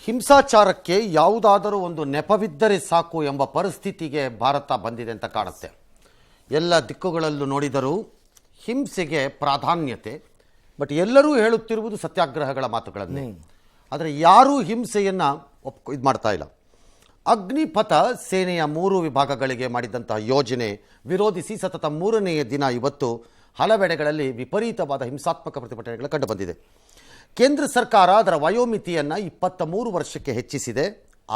ಹಿಂಸಾಚಾರಕ್ಕೆ ಯಾವುದಾದರೂ ಒಂದು ನೆಪವಿದ್ದರೆ ಸಾಕು ಎಂಬ ಪರಿಸ್ಥಿತಿಗೆ ಭಾರತ ಬಂದಿದೆ ಅಂತ ಕಾಣುತ್ತೆ. ಎಲ್ಲ ದಿಕ್ಕುಗಳಲ್ಲೂ ನೋಡಿದರೂ ಹಿಂಸೆಗೆ ಪ್ರಾಧಾನ್ಯತೆ. ಬಟ್ ಎಲ್ಲರೂ ಹೇಳುತ್ತಿರುವುದು ಸತ್ಯಾಗ್ರಹಗಳ ಮಾತುಗಳನ್ನೇ. ಆದರೆ ಯಾರೂ ಹಿಂಸೆಯನ್ನು ಇದು ಮಾಡ್ತಾ ಇಲ್ಲ. ಅಗ್ನಿಪಥ ಸೇನೆಯ 3 ವಿಭಾಗಗಳಿಗೆ ಮಾಡಿದಂತಹ ಯೋಜನೆ ವಿರೋಧಿಸಿ ಸತತ 3ನೇ ದಿನ ಇವತ್ತು ಹಲವೆಡೆಗಳಲ್ಲಿ ವಿಪರೀತವಾದ ಹಿಂಸಾತ್ಮಕ ಪ್ರತಿಭಟನೆಗಳು ಕಂಡುಬಂದಿದೆ. ಕೇಂದ್ರ ಸರ್ಕಾರ ಅದರ ವಯೋಮಿತಿಯನ್ನು 23 ವರ್ಷಕ್ಕೆ ಹೆಚ್ಚಿಸಿದೆ.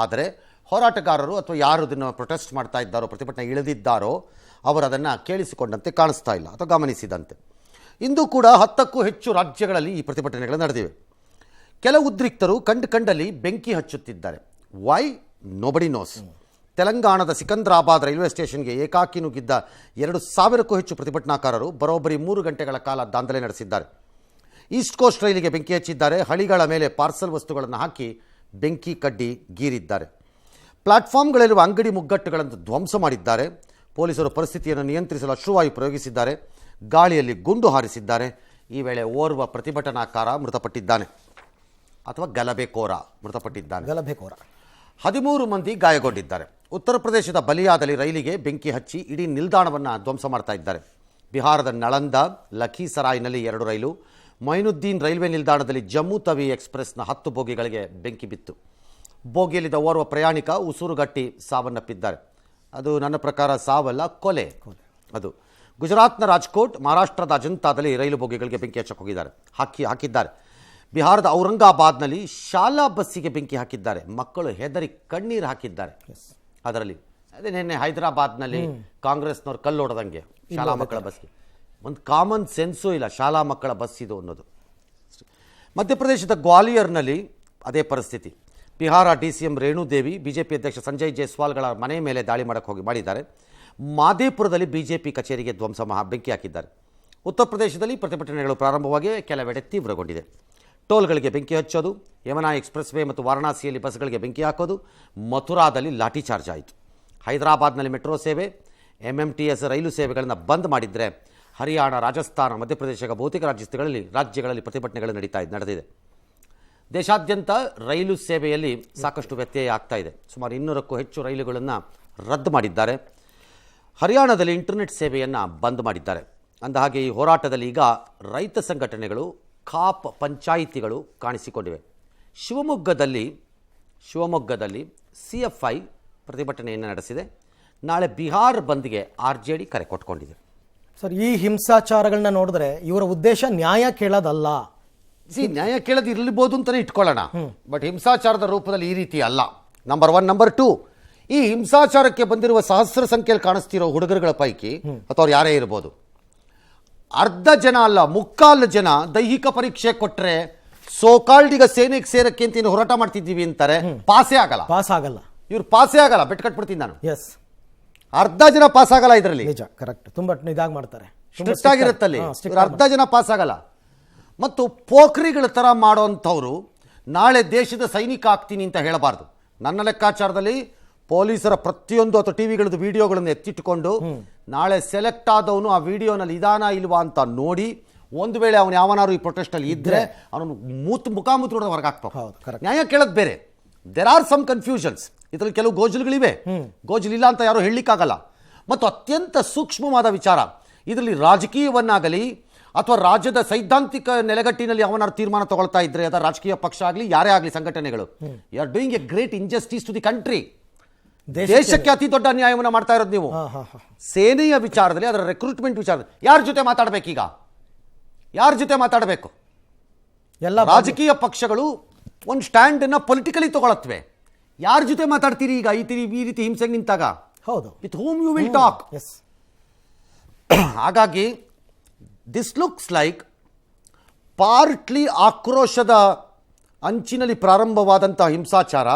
ಆದರೆ ಹೋರಾಟಗಾರರು ಅಥವಾ ಯಾರು ಇದನ್ನು ಪ್ರೊಟೆಸ್ಟ್ ಮಾಡ್ತಾ ಇದ್ದಾರೋ, ಪ್ರತಿಭಟನೆ ಇಳಿದಿದ್ದಾರೋ, ಅವರು ಅದನ್ನು ಕೇಳಿಸಿಕೊಂಡಂತೆ ಕಾಣಿಸ್ತಾ ಇಲ್ಲ ಅಥವಾ ಗಮನಿಸಿದಂತೆ. ಇಂದು ಕೂಡ 10ಕ್ಕೂ ಹೆಚ್ಚು ರಾಜ್ಯಗಳಲ್ಲಿ ಈ ಪ್ರತಿಭಟನೆಗಳು ನಡೆದಿವೆ. ಕೆಲವು ಉದ್ರಿಕ್ತರು ಕಂಡಲ್ಲಿ ಬೆಂಕಿ ಹಚ್ಚುತ್ತಿದ್ದಾರೆ. Y nobody nose. ತೆಲಂಗಾಣದ ಸಿಕಂದ್ರಾಬಾದ್ ರೈಲ್ವೆ ಸ್ಟೇಷನ್ಗೆ ಏಕಾಕಿ ನುಗ್ಗಿದ್ದ 2,000ಕ್ಕೂ ಹೆಚ್ಚು ಪ್ರತಿಭಟನಾಕಾರರು ಬರೋಬ್ಬರಿ 3 ಗಂಟೆಗಳ ಕಾಲ ದಾಂಧಲೆ ನಡೆಸಿದ್ದಾರೆ. ಈಸ್ಟ್ ಕೋಸ್ಟ್ ರೈಲಿಗೆ ಬೆಂಕಿ ಹಚ್ಚಿದ್ದಾರೆ. ಹಳಿಗಳ ಮೇಲೆ ಪಾರ್ಸಲ್ ವಸ್ತುಗಳನ್ನು ಹಾಕಿ ಬೆಂಕಿ ಕಡ್ಡಿ ಗೀರಿದ್ದಾರೆ. ಪ್ಲಾಟ್ಫಾರ್ಮ್ಗಳಲ್ಲಿರುವ ಅಂಗಡಿ ಮುಗ್ಗಟ್ಟುಗಳನ್ನು ಧ್ವಂಸ ಮಾಡಿದ್ದಾರೆ. ಪೊಲೀಸರು ಪರಿಸ್ಥಿತಿಯನ್ನು ನಿಯಂತ್ರಿಸಲು ಅಶ್ರುವಾಯು ಪ್ರಯೋಗಿಸಿದ್ದಾರೆ. ಗಾಳಿಯಲ್ಲಿ ಗುಂಡು ಹಾರಿಸಿದ್ದಾರೆ. ಈ ವೇಳೆ ಓರ್ವ ಪ್ರತಿಭಟನಾಕಾರ ಮೃತಪಟ್ಟಿದ್ದಾನೆ ಅಥವಾ ಗಲಭೆಕೋರ ಮೃತಪಟ್ಟಿದ್ದಾನೆ. 13 ಮಂದಿ ಗಾಯಗೊಂಡಿದ್ದಾರೆ. ಉತ್ತರ ಪ್ರದೇಶದ ಬಲಿಯಾದಲ್ಲಿ ರೈಲಿಗೆ ಬೆಂಕಿ ಹಚ್ಚಿ ಇಡೀ ನಿಲ್ದಾಣವನ್ನು ಧ್ವಂಸ ಮಾಡ್ತಾ ಇದ್ದಾರೆ. ಬಿಹಾರದ ನಳಂದ ಲಖೀಸರಾಯ್ನಲ್ಲಿ 2 ರೈಲು, ಮೊಯಿನುದ್ದೀನ್ ರೈಲ್ವೆ ನಿಲ್ದಾಣದಲ್ಲಿ ಜಮ್ಮು ತವಿ ಎಕ್ಸ್ಪ್ರೆಸ್ನ 10 ಬೋಗಿಗಳಿಗೆ ಬೆಂಕಿ ಬಿತ್ತು. ಬೋಗಿಯಲ್ಲಿದ್ದ ಓರ್ವ ಪ್ರಯಾಣಿಕ ಉಸಿರುಗಟ್ಟಿ ಸಾವನ್ನಪ್ಪಿದ್ದಾರೆ. ಅದು ನನ್ನ ಪ್ರಕಾರ ಸಾವಲ್ಲ, ಕೊಲೆ. ಅದು ಗುಜರಾತ್ನ ರಾಜ್ಕೋಟ್, ಮಹಾರಾಷ್ಟ್ರದ ಅಜಂತಾದಲ್ಲಿ ರೈಲು ಬೋಗಿಗಳಿಗೆ ಬೆಂಕಿ ಹಚ್ಚಕ್ಕೆ ಹೋಗಿದ್ದಾರೆ, ಹಾಕಿದ್ದಾರೆ. ಬಿಹಾರದ ಔರಂಗಾಬಾದ್ನಲ್ಲಿ ಶಾಲಾ ಬಸ್ಸಿಗೆ ಬೆಂಕಿ ಹಾಕಿದ್ದಾರೆ. ಮಕ್ಕಳು ಹೆದರಿ ಕಣ್ಣೀರು ಹಾಕಿದ್ದಾರೆ. ಅದರಲ್ಲಿ ಅದೇ ನಿನ್ನೆ ಹೈದರಾಬಾದ್ನಲ್ಲಿ ಕಾಂಗ್ರೆಸ್ನವ್ರು ಕಲ್ಲೊಡೆದಂಗೆ ಶಾಲಾ ಮಕ್ಕಳ ಬಸ್ಗೆ. ಒಂದು ಕಾಮನ್ ಸೆನ್ಸೂ ಇಲ್ಲ, ಶಾಲಾ ಮಕ್ಕಳ ಬಸ್ ಇದು ಅನ್ನೋದು. ಮಧ್ಯಪ್ರದೇಶದ ಗ್ವಾಲಿಯರ್ನಲ್ಲಿ ಅದೇ ಪರಿಸ್ಥಿತಿ. ಬಿಹಾರ DCM ರೇಣುದೇವಿ, BJP ಅಧ್ಯಕ್ಷ ಸಂಜಯ್ ಜೈಸ್ವಾಲ್ಗಳ ಮನೆ ಮೇಲೆ ದಾಳಿ ಮಾಡಿದ್ದಾರೆ. ಮಾದೇಪುರದಲ್ಲಿ BJP ಕಚೇರಿಗೆ ಬೆಂಕಿ ಹಾಕಿದ್ದಾರೆ. ಉತ್ತರ ಪ್ರದೇಶದಲ್ಲಿ ಪ್ರತಿಭಟನೆಗಳು ಪ್ರಾರಂಭವಾಗಿ ಕೆಲವೆಡೆ ತೀವ್ರಗೊಂಡಿದೆ. ಟೋಲ್ಗಳಿಗೆ ಬೆಂಕಿ ಹಚ್ಚೋದು, ಯಮುನಾ ಎಕ್ಸ್ಪ್ರೆಸ್ ವೇ ಮತ್ತು ವಾರಣಾಸಿಯಲ್ಲಿ ಬಸ್ಗಳಿಗೆ ಬೆಂಕಿ ಹಾಕೋದು, ಮಥುರಾದಲ್ಲಿ ಲಾಠಿ ಚಾರ್ಜ್ ಆಯಿತು. ಹೈದರಾಬಾದ್ನಲ್ಲಿ ಮೆಟ್ರೋ ಸೇವೆ, MMTS ರೈಲು ಸೇವೆಗಳನ್ನು ಬಂದ್ ಮಾಡಿದರೆ ಹರಿಯಾಣ, ರಾಜಸ್ಥಾನ, ಮಧ್ಯಪ್ರದೇಶದ ಬಹುತೇಕ ರಾಜ್ಯಗಳಲ್ಲಿ ಪ್ರತಿಭಟನೆಗಳು ನಡೆದಿದೆ. ದೇಶಾದ್ಯಂತ ರೈಲು ಸೇವೆಯಲ್ಲಿ ಸಾಕಷ್ಟು ವ್ಯತ್ಯಯ ಆಗ್ತಾ ಇದೆ. ಸುಮಾರು 200ಕ್ಕೂ ಹೆಚ್ಚು ರೈಲುಗಳನ್ನು ರದ್ದು ಮಾಡಿದ್ದಾರೆ. ಹರಿಯಾಣದಲ್ಲಿ ಇಂಟರ್ನೆಟ್ ಸೇವೆಯನ್ನು ಬಂದ್ ಮಾಡಿದ್ದಾರೆ. ಅಂದಹಾಗೆ ಈ ಹೋರಾಟದಲ್ಲಿ ಈಗ ರೈತ ಸಂಘಟನೆಗಳು, ಖಾಪ್ ಪಂಚಾಯಿತಿಗಳು ಕಾಣಿಸಿಕೊಂಡಿವೆ. ಶಿವಮೊಗ್ಗದಲ್ಲಿ CFI ಪ್ರತಿಭಟನೆಯನ್ನು ನಡೆಸಿದೆ. ನಾಳೆ ಬಿಹಾರ್ ಬಂದ್ಗೆ RJD ಕರೆ ಕೊಟ್ಕೊಂಡಿದೆ. ಸರ್, ಈ ಹಿಂಸಾಚಾರಗಳನ್ನ ನೋಡಿದ್ರೆ ಇವರ ಉದ್ದೇಶ ನ್ಯಾಯ ಕೇಳೋದಲ್ಲ. ನ್ಯಾಯ ಕೇಳೋದು ಇರಲಿಬಹುದು ಅಂತಲೇ ಇಟ್ಕೊಳ್ಳೋಣ. ಬಟ್ ಹಿಂಸಾಚಾರದ ರೂಪದಲ್ಲಿ ಈ ರೀತಿ ಅಲ್ಲ. ನಂಬರ್ 1. ನಂಬರ್ 2, ಈ ಹಿಂಸಾಚಾರಕ್ಕೆ ಬಂದಿರುವ ಸಹಸ್ರ ಸಂಖ್ಯೆಯಲ್ಲಿ ಕಾಣಿಸ್ತಿರೋ ಹುಡುಗರುಗಳ ಪೈಕಿ ಅಥವಾ ಅವ್ರು ಯಾರೇ ಇರ್ಬೋದು, ಅರ್ಧ ಜನ ಅಲ್ಲ, ಮುಕ್ಕಾಲು ಜನ ದೈಹಿಕ ಪರೀಕ್ಷೆ ಕೊಟ್ಟರೆ ಸೋಕಾಲ್ಡ್ ಈಗ ಸೇನೆಗೆ ಸೇರಕ್ಕೆ ಅಂತ ಹೋರಾಟ ಮಾಡ್ತಿದ್ದೀವಿ ಅಂತಾರೆ. ಪಾಸ್ ಆಗಲ್ಲ. ಇವ್ರು ಪಾಸೇ ಆಗಲ್ಲ. ಬೆಟ್ ಕಟ್ಬಿಡ್ತೀನಿ ನಾನು. ಅರ್ಧ ಜನ ಪಾಸ್ ಆಗಲ್ಲ. ಇದರಲ್ಲಿ ಕರೆಕ್ಟ್, ತುಂಬಾ ಇದಾಗಿ ಮಾಡ್ತಾರೆ, ಆಗಿರುತ್ತಲ್ಲಿ ಅರ್ಧ ಜನ ಪಾಸ್ ಆಗಲ್ಲ. ಮತ್ತು ಪೋಖ್ರಿಗಳ ಥರ ಮಾಡೋಂಥವ್ರು ನಾಳೆ ದೇಶದ ಸೈನಿಕ ಆಗ್ತೀನಿ ಅಂತ ಹೇಳಬಾರ್ದು. ನನ್ನ ಲೆಕ್ಕಾಚಾರದಲ್ಲಿ ಪೊಲೀಸರ ಪ್ರತಿಯೊಂದು ಅಥವಾ ಟಿವಿಗಳದ್ದು ವಿಡಿಯೋಗಳನ್ನು ಎತ್ತಿಟ್ಟುಕೊಂಡು ನಾಳೆ ಸೆಲೆಕ್ಟ್ ಆದವನು ಆ ವಿಡಿಯೋನಲ್ಲಿ ಇದಾನ ಇಲ್ವಾ ಅಂತ ನೋಡಿ, ಒಂದು ವೇಳೆ ಅವನು ಯಾವನಾರು ಈ ಪ್ರೊಟೆಸ್ಟಲ್ಲಿ ಇದ್ದರೆ ಅವನು ಮುಖಾಮುಖಿ ಹೊಡೆದ ಹೊರಗೆ ಹಾಕ್ಬೇಕು. ನ್ಯಾಯ ಕೇಳೋದು ಬೇರೆ. There are some confusions. ಇದರಲ್ಲಿ ಕೆಲವು ಗೋಜಲುಗಳಿವೆ. ಗೋಜಲಿಲ್ಲ ಅಂತ ಯಾರು ಹೇಳಲಿಕ್ಕಾಗಲ್ಲ. ಮತ್ತು ಅತ್ಯಂತ ಸೂಕ್ಷ್ಮವಾದ ವಿಚಾರ, ಇದರಲ್ಲಿ ರಾಜಕೀಯವನ್ನಾಗಲಿ ಅಥವಾ ರಾಜ್ಯದ ಸೈದ್ಧಾಂತಿಕ ನೆಲೆಗಟ್ಟಿನಲ್ಲಿ ಅವನಾರು ತೀರ್ಮಾನ ತಗೊಳ್ತಾ ಇದ್ರೆ, ಅದರ ರಾಜಕೀಯ ಪಕ್ಷ ಆಗಲಿ ಯಾರೇ ಆಗಲಿ ಸಂಘಟನೆಗಳು, you are doing a great injustice to the country. ದೇಶಕ್ಕೆ ಅತಿ ದೊಡ್ಡ ಅನ್ಯಾಯವನ್ನು ಮಾಡ್ತಾ ಇರೋದು ನೀವು. ಸೇನೆಯ ವಿಚಾರದಲ್ಲಿ, ಅದರ ರೆಕ್ರೂಟ್ಮೆಂಟ್ ವಿಚಾರದಲ್ಲಿ ಯಾರ ಜೊತೆ ಮಾತಾಡಬೇಕೀಗ? ಯಾರ ಜೊತೆ ಮಾತಾಡಬೇಕು? ಎಲ್ಲ ರಾಜಕೀಯ ಪಕ್ಷಗಳು ಒಂದು ಸ್ಟ್ಯಾಂಡ್ ಅನ್ನ ಪೊಲಿಟಿಕಲಿ ತಗೊಳತ್ವೆ. ಯಾರ ಜೊತೆ ಮಾತಾಡ್ತೀರಿ ಈಗ ಈ ರೀತಿ ಹಿಂಸೆಗೆ ನಿಂತಾಗ? ಹೌದು, with whom you will talk. ಹಾಗಾಗಿ ದಿಸ್ ಲುಕ್ಸ್ ಲೈಕ್ ಪಾರ್ಟ್ಲಿ ಆಕ್ರೋಶದ ಅಂಚಿನಲ್ಲಿ ಪ್ರಾರಂಭವಾದಂತಹ ಹಿಂಸಾಚಾರ,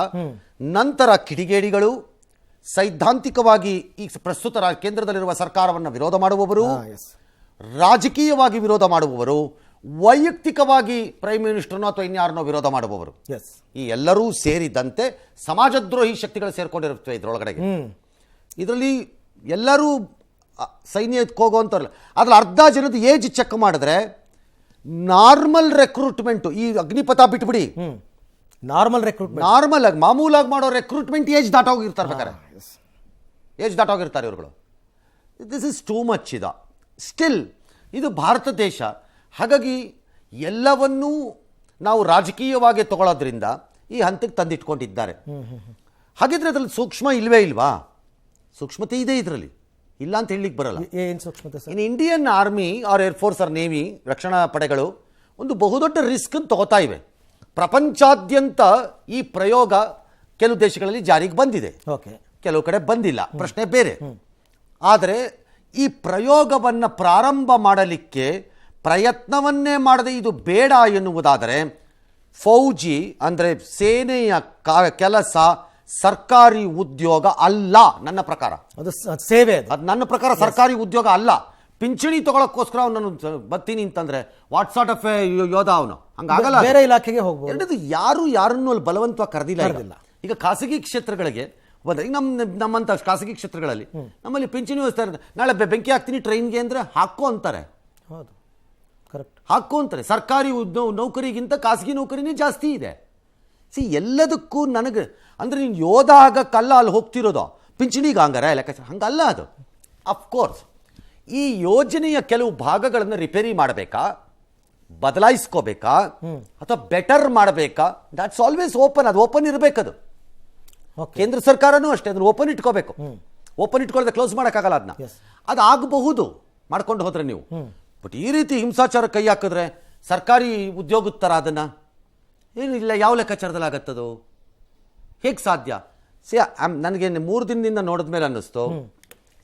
ನಂತರ ಕಿಡಿಗೇಡಿಗಳು, ಸೈದ್ಧಾಂತಿಕವಾಗಿ ಈ ಪ್ರಸ್ತುತ ಕೇಂದ್ರದಲ್ಲಿರುವ ಸರ್ಕಾರವನ್ನು ವಿರೋಧ ಮಾಡುವವರು, ರಾಜಕೀಯವಾಗಿ ವಿರೋಧ ಮಾಡುವವರು, ವೈಯಕ್ತಿಕವಾಗಿ ಪ್ರೈಮ್ ಮಿನಿಸ್ಟರ್ನೋ ಅಥವಾ ಇನ್ಯಾರನ್ನೋ ವಿರೋಧ ಮಾಡುವವರು, ಈ ಎಲ್ಲರೂ ಸೇರಿದಂತೆ ಸಮಾಜದ್ರೋಹಿ ಶಕ್ತಿಗಳು ಸೇರ್ಕೊಂಡಿರುತ್ತವೆ ಇದರೊಳಗಡೆಗೆ. ಇದರಲ್ಲಿ ಎಲ್ಲರೂ ಸೈನ್ಯಕ್ಕೆ ಹೋಗುವಂಥವ್ರಲ್ಲ. ಅದ್ರಲ್ಲಿ ಅರ್ಧ ಜನದ ಏಜ್ ಚೆಕ್ ಮಾಡಿದ್ರೆ ನಾರ್ಮಲ್ ರೆಕ್ರೂಟ್ಮೆಂಟು, ಈ ಅಗ್ನಿಪಥ ಬಿಟ್ಬಿಡಿ, ನಾರ್ಮಲ್ ರೆಕ್ರೂಟ್ಮೆಂಟ್, ನಾರ್ಮಲ್ ಆಗಿ ಮಾಮೂಲಾಗಿ ಮಾಡೋ ರೆಕ್ರೂಟ್ಮೆಂಟ್ ಏಜ್ ದಾಟೋಗಿರ್ತಾರೆ ಬೇಕಾರೆ, ಏಜ್ ದಾಟೋಗಿರ್ತಾರೆ ಇವ್ರುಗಳು. This is too much. Still ಇದು ಭಾರತ ದೇಶ. ಹಾಗಾಗಿ ಎಲ್ಲವನ್ನೂ ನಾವು ರಾಜಕೀಯವಾಗಿ ತಗೊಳ್ಳೋದ್ರಿಂದ ಈ ಹಂತಕ್ಕೆ ತಂದಿಟ್ಕೊಂಡಿದ್ದಾರೆ. ಹಾಗಿದ್ರೆ ಅದ್ರಲ್ಲಿ ಸೂಕ್ಷ್ಮ ಇಲ್ವೇ ಇಲ್ವಾ? ಸೂಕ್ಷ್ಮತೆ ಇದೆ ಇದರಲ್ಲಿ, ಇಲ್ಲ ಅಂತ ಹೇಳಲಿಕ್ಕೆ ಬರಲ್ಲ. ಏನು ಸೂಕ್ಷ್ಮತೆ sir? In Indian army or air force or navy, ರಕ್ಷಣಾ ಪಡೆಗಳು ಒಂದು ಬಹುದೊಡ್ಡ ರಿಸ್ಕ್ ತಗೋತಾ ಇವೆ. ಪ್ರಪಂಚಾದ್ಯಂತ ಈ ಪ್ರಯೋಗ ಕೆಲವು ದೇಶಗಳಲ್ಲಿ ಜಾರಿಗೆ ಬಂದಿದೆ, ಓಕೆ, ಕೆಲವು ಕಡೆ ಬಂದಿಲ್ಲ, ಪ್ರಶ್ನೆ ಬೇರೆ. ಆದರೆ ಈ ಪ್ರಯೋಗವನ್ನು ಪ್ರಾರಂಭ ಮಾಡಲಿಕ್ಕೆ ಪ್ರಯತ್ನವನ್ನೇ ಮಾಡದೆ ಇದು ಬೇಡ ಎನ್ನುವುದಾದರೆ, ಫೌಜಿ ಅಂದರೆ ಸೇನೆಯ ಕೆಲಸ ಸರ್ಕಾರಿ ಉದ್ಯೋಗ ಅಲ್ಲ ನನ್ನ ಪ್ರಕಾರ. ಅದು ಸೇವೆ, ಅದು ನನ್ನ ಪ್ರಕಾರ ಸರ್ಕಾರಿ ಉದ್ಯೋಗ ಅಲ್ಲ. ಪಿಂಚಣಿ ತಗೊಳಕ್ಕೋಸ್ಕರ ಅವನು ಬರ್ತೀನಿ ಅಂತಂದ್ರೆ ವಾಟ್ಸಾಟ್ ಆಫ್ ಯೋಧ ಅವನು, ಹಂಗಾಗಲ್ಲ. ಬೇರೆ ಇಲಾಖೆಗೆ ಹೋಗ್ಬೋದು. ಎರಡದು ಯಾರು ಯಾರನ್ನು ಅಲ್ಲಿ ಬಲವಂತವಾಗಿ ಕರೆದಿಲ್ಲ. ಈಗ ಖಾಸಗಿ ಕ್ಷೇತ್ರಗಳಿಗೆ ಬಂದ್ರೆ, ಈಗ ನಮ್ಮಂತ ಖಾಸಗಿ ಕ್ಷೇತ್ರಗಳಲ್ಲಿ ನಮ್ಮಲ್ಲಿ ಪಿಂಚಣಿ ವ್ಯವಸ್ಥೆ ಇರುತ್ತೆ. ನಾಳೆ ಬೆಂಕಿ ಹಾಕ್ತೀನಿ ಟ್ರೈನ್ಗೆ ಅಂದ್ರೆ ಹಾಕೋ ಅಂತಾರೆ. ಹೌದು, ಕರೆಕ್ಟ್, ಹಾಕೋ ಅಂತಾರೆ. ಸರ್ಕಾರಿ ನೌಕರಿಗಿಂತ ಖಾಸಗಿ ನೌಕರಿನೇ ಜಾಸ್ತಿ ಇದೆ. ಎಲ್ಲದಕ್ಕೂ ನನಗೆ ಅಂದ್ರೆ ನೀನು ಯೋಧ ಆಗಕ್ಕಲ್ಲ ಅಲ್ಲಿ ಹೋಗ್ತಿರೋದು, ಪಿಂಚಣಿಗೆ ಹಂಗಾರೆ ಲೆಕ್ಕಾಚಾರ ಹಂಗಲ್ಲ ಅದು. ಅಫ್ಕೋರ್ಸ್ ಈ ಯೋಜನೆಯ ಕೆಲವು ಭಾಗಗಳನ್ನು ರಿಪೇರಿ ಮಾಡಬೇಕಾ, ಬದಲಾಯಿಸ್ಕೋಬೇಕಾ, ಅಥವಾ ಬೆಟರ್ ಮಾಡಬೇಕಾ, ದಾಟ್ಸ್ ಆಲ್ವೇಸ್ ಓಪನ್. ಅದು ಓಪನ್ ಇರಬೇಕದು. ಕೇಂದ್ರ ಸರ್ಕಾರನೂ ಅಷ್ಟೇ, ಅದನ್ನು ಓಪನ್ ಇಟ್ಕೋಬೇಕು. ಓಪನ್ ಇಟ್ಕೊಳ್ಳದೆ ಕ್ಲೋಸ್ ಮಾಡೋಕ್ಕಾಗಲ್ಲ ಅದನ್ನ. ಅದು ಆಗಬಹುದು ಮಾಡ್ಕೊಂಡು ಹೋದ್ರೆ ನೀವು. ಬಟ್ ಈ ರೀತಿ ಹಿಂಸಾಚಾರ ಕೈ ಹಾಕಿದ್ರೆ ಸರ್ಕಾರಿ ಉದ್ಯೋಗದ ಥರ ಅದನ್ನು ಏನಿಲ್ಲ, ಯಾವ ಲೆಕ್ಕಾಚಾರದಲ್ಲಿ ಆಗತ್ತದು? ಹೇಗೆ ಸಾಧ್ಯ? ನನಗೆ 3 ದಿನದಿಂದ ನೋಡಿದ ಮೇಲೆ ಅನ್ನಿಸ್ತು,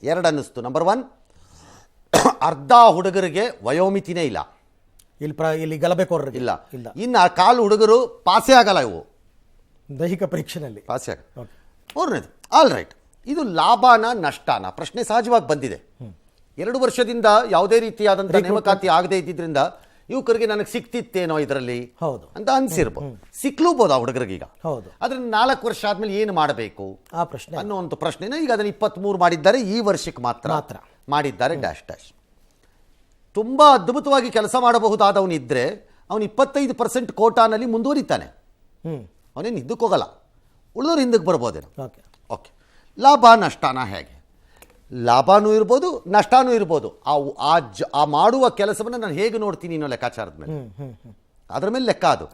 2 ಅನ್ನಿಸ್ತು. ನಂಬರ್ 1, ಅರ್ಧ ಹುಡುಗರಿಗೆ ವಯೋಮಿತಿನೇ ಇಲ್ಲ. ಇಲ್ಲಿ ಗಲಭೆಕೋರರಿಗೆ ಇಲ್ಲ. ಇನ್ನು ಕಾಲು ಹುಡುಗರು ಪಾಸೇ ಆಗಲ್ಲ, ಇವು ದೈಹಿಕ ಪರೀಕ್ಷೆನಲ್ಲಿ ಪಾಸೇ ಆಗಲ್ಲ. ಮೂರನೇದು, ಆಲ್ ರೈಟ್, ಇದು ಲಾಭನ ನಷ್ಟನ ಪ್ರಶ್ನೆ ಸಹಜವಾಗಿ ಬಂದಿದೆ. 2 ವರ್ಷದಿಂದ ಯಾವುದೇ ರೀತಿಯಾದಂಥ ನೇಮಕಾತಿ ಆಗದೆ ಇದ್ದಿದ್ರಿಂದ ಯುವಕರಿಗೆ ನನಗೆ ಸಿಕ್ತಿತ್ತೇನೋ ಇದರಲ್ಲಿ ಅಂತ ಅನ್ಸಿರ್ಬೋದು. ಸಿಕ್ಲೂಬೋದು ಆ ಹುಡುಗರಿಗೀಗ. ಆದ್ರೆ 4 ವರ್ಷ ಆದ್ಮೇಲೆ ಏನು ಮಾಡಬೇಕು ಅನ್ನೋ ಒಂದು ಪ್ರಶ್ನೆನ ಈಗ ಅದನ್ನು 23 ಮಾಡಿದ್ದಾರೆ, ಈ ವರ್ಷಕ್ಕೆ ಮಾತ್ರ ಮಾಡಿದ್ದಾರೆ. ಡ್ಯಾಶ್ ಡ್ಯಾಶ್ ತುಂಬಾ ಅದ್ಭುತವಾಗಿ ಕೆಲಸ ಮಾಡಬಹುದಾದವನಿದ್ರೆ ಅವನು 25% ಕೋಟಾನಲ್ಲಿ ಮುಂದುವರಿತಾನೆ, ಅವನೇನು ಹಿಂದಕ್ಕೆ ಹೋಗಲ್ಲ, ಉಳಿದವ್ರು ಹಿಂದಕ್ಕೆ ಬರ್ಬೋದೇನೋ. ಓಕೆ, ಲಾಭ ನಷ್ಟನ ಹೇಗೆ? ಲಾಭನೂ ಇರ್ಬೋದು, ನಷ್ಟನೂ ಇರ್ಬೋದು. ಆ ಮಾಡುವ ಕೆಲಸವನ್ನು ನಾನು ಹೇಗೆ ನೋಡ್ತೀನಿ ಅನ್ನೋ ಲೆಕ್ಕಾಚಾರದ ಮೇಲೆ, ಅದರ ಮೇಲೆ ಲೆಕ್ಕ ಅದು.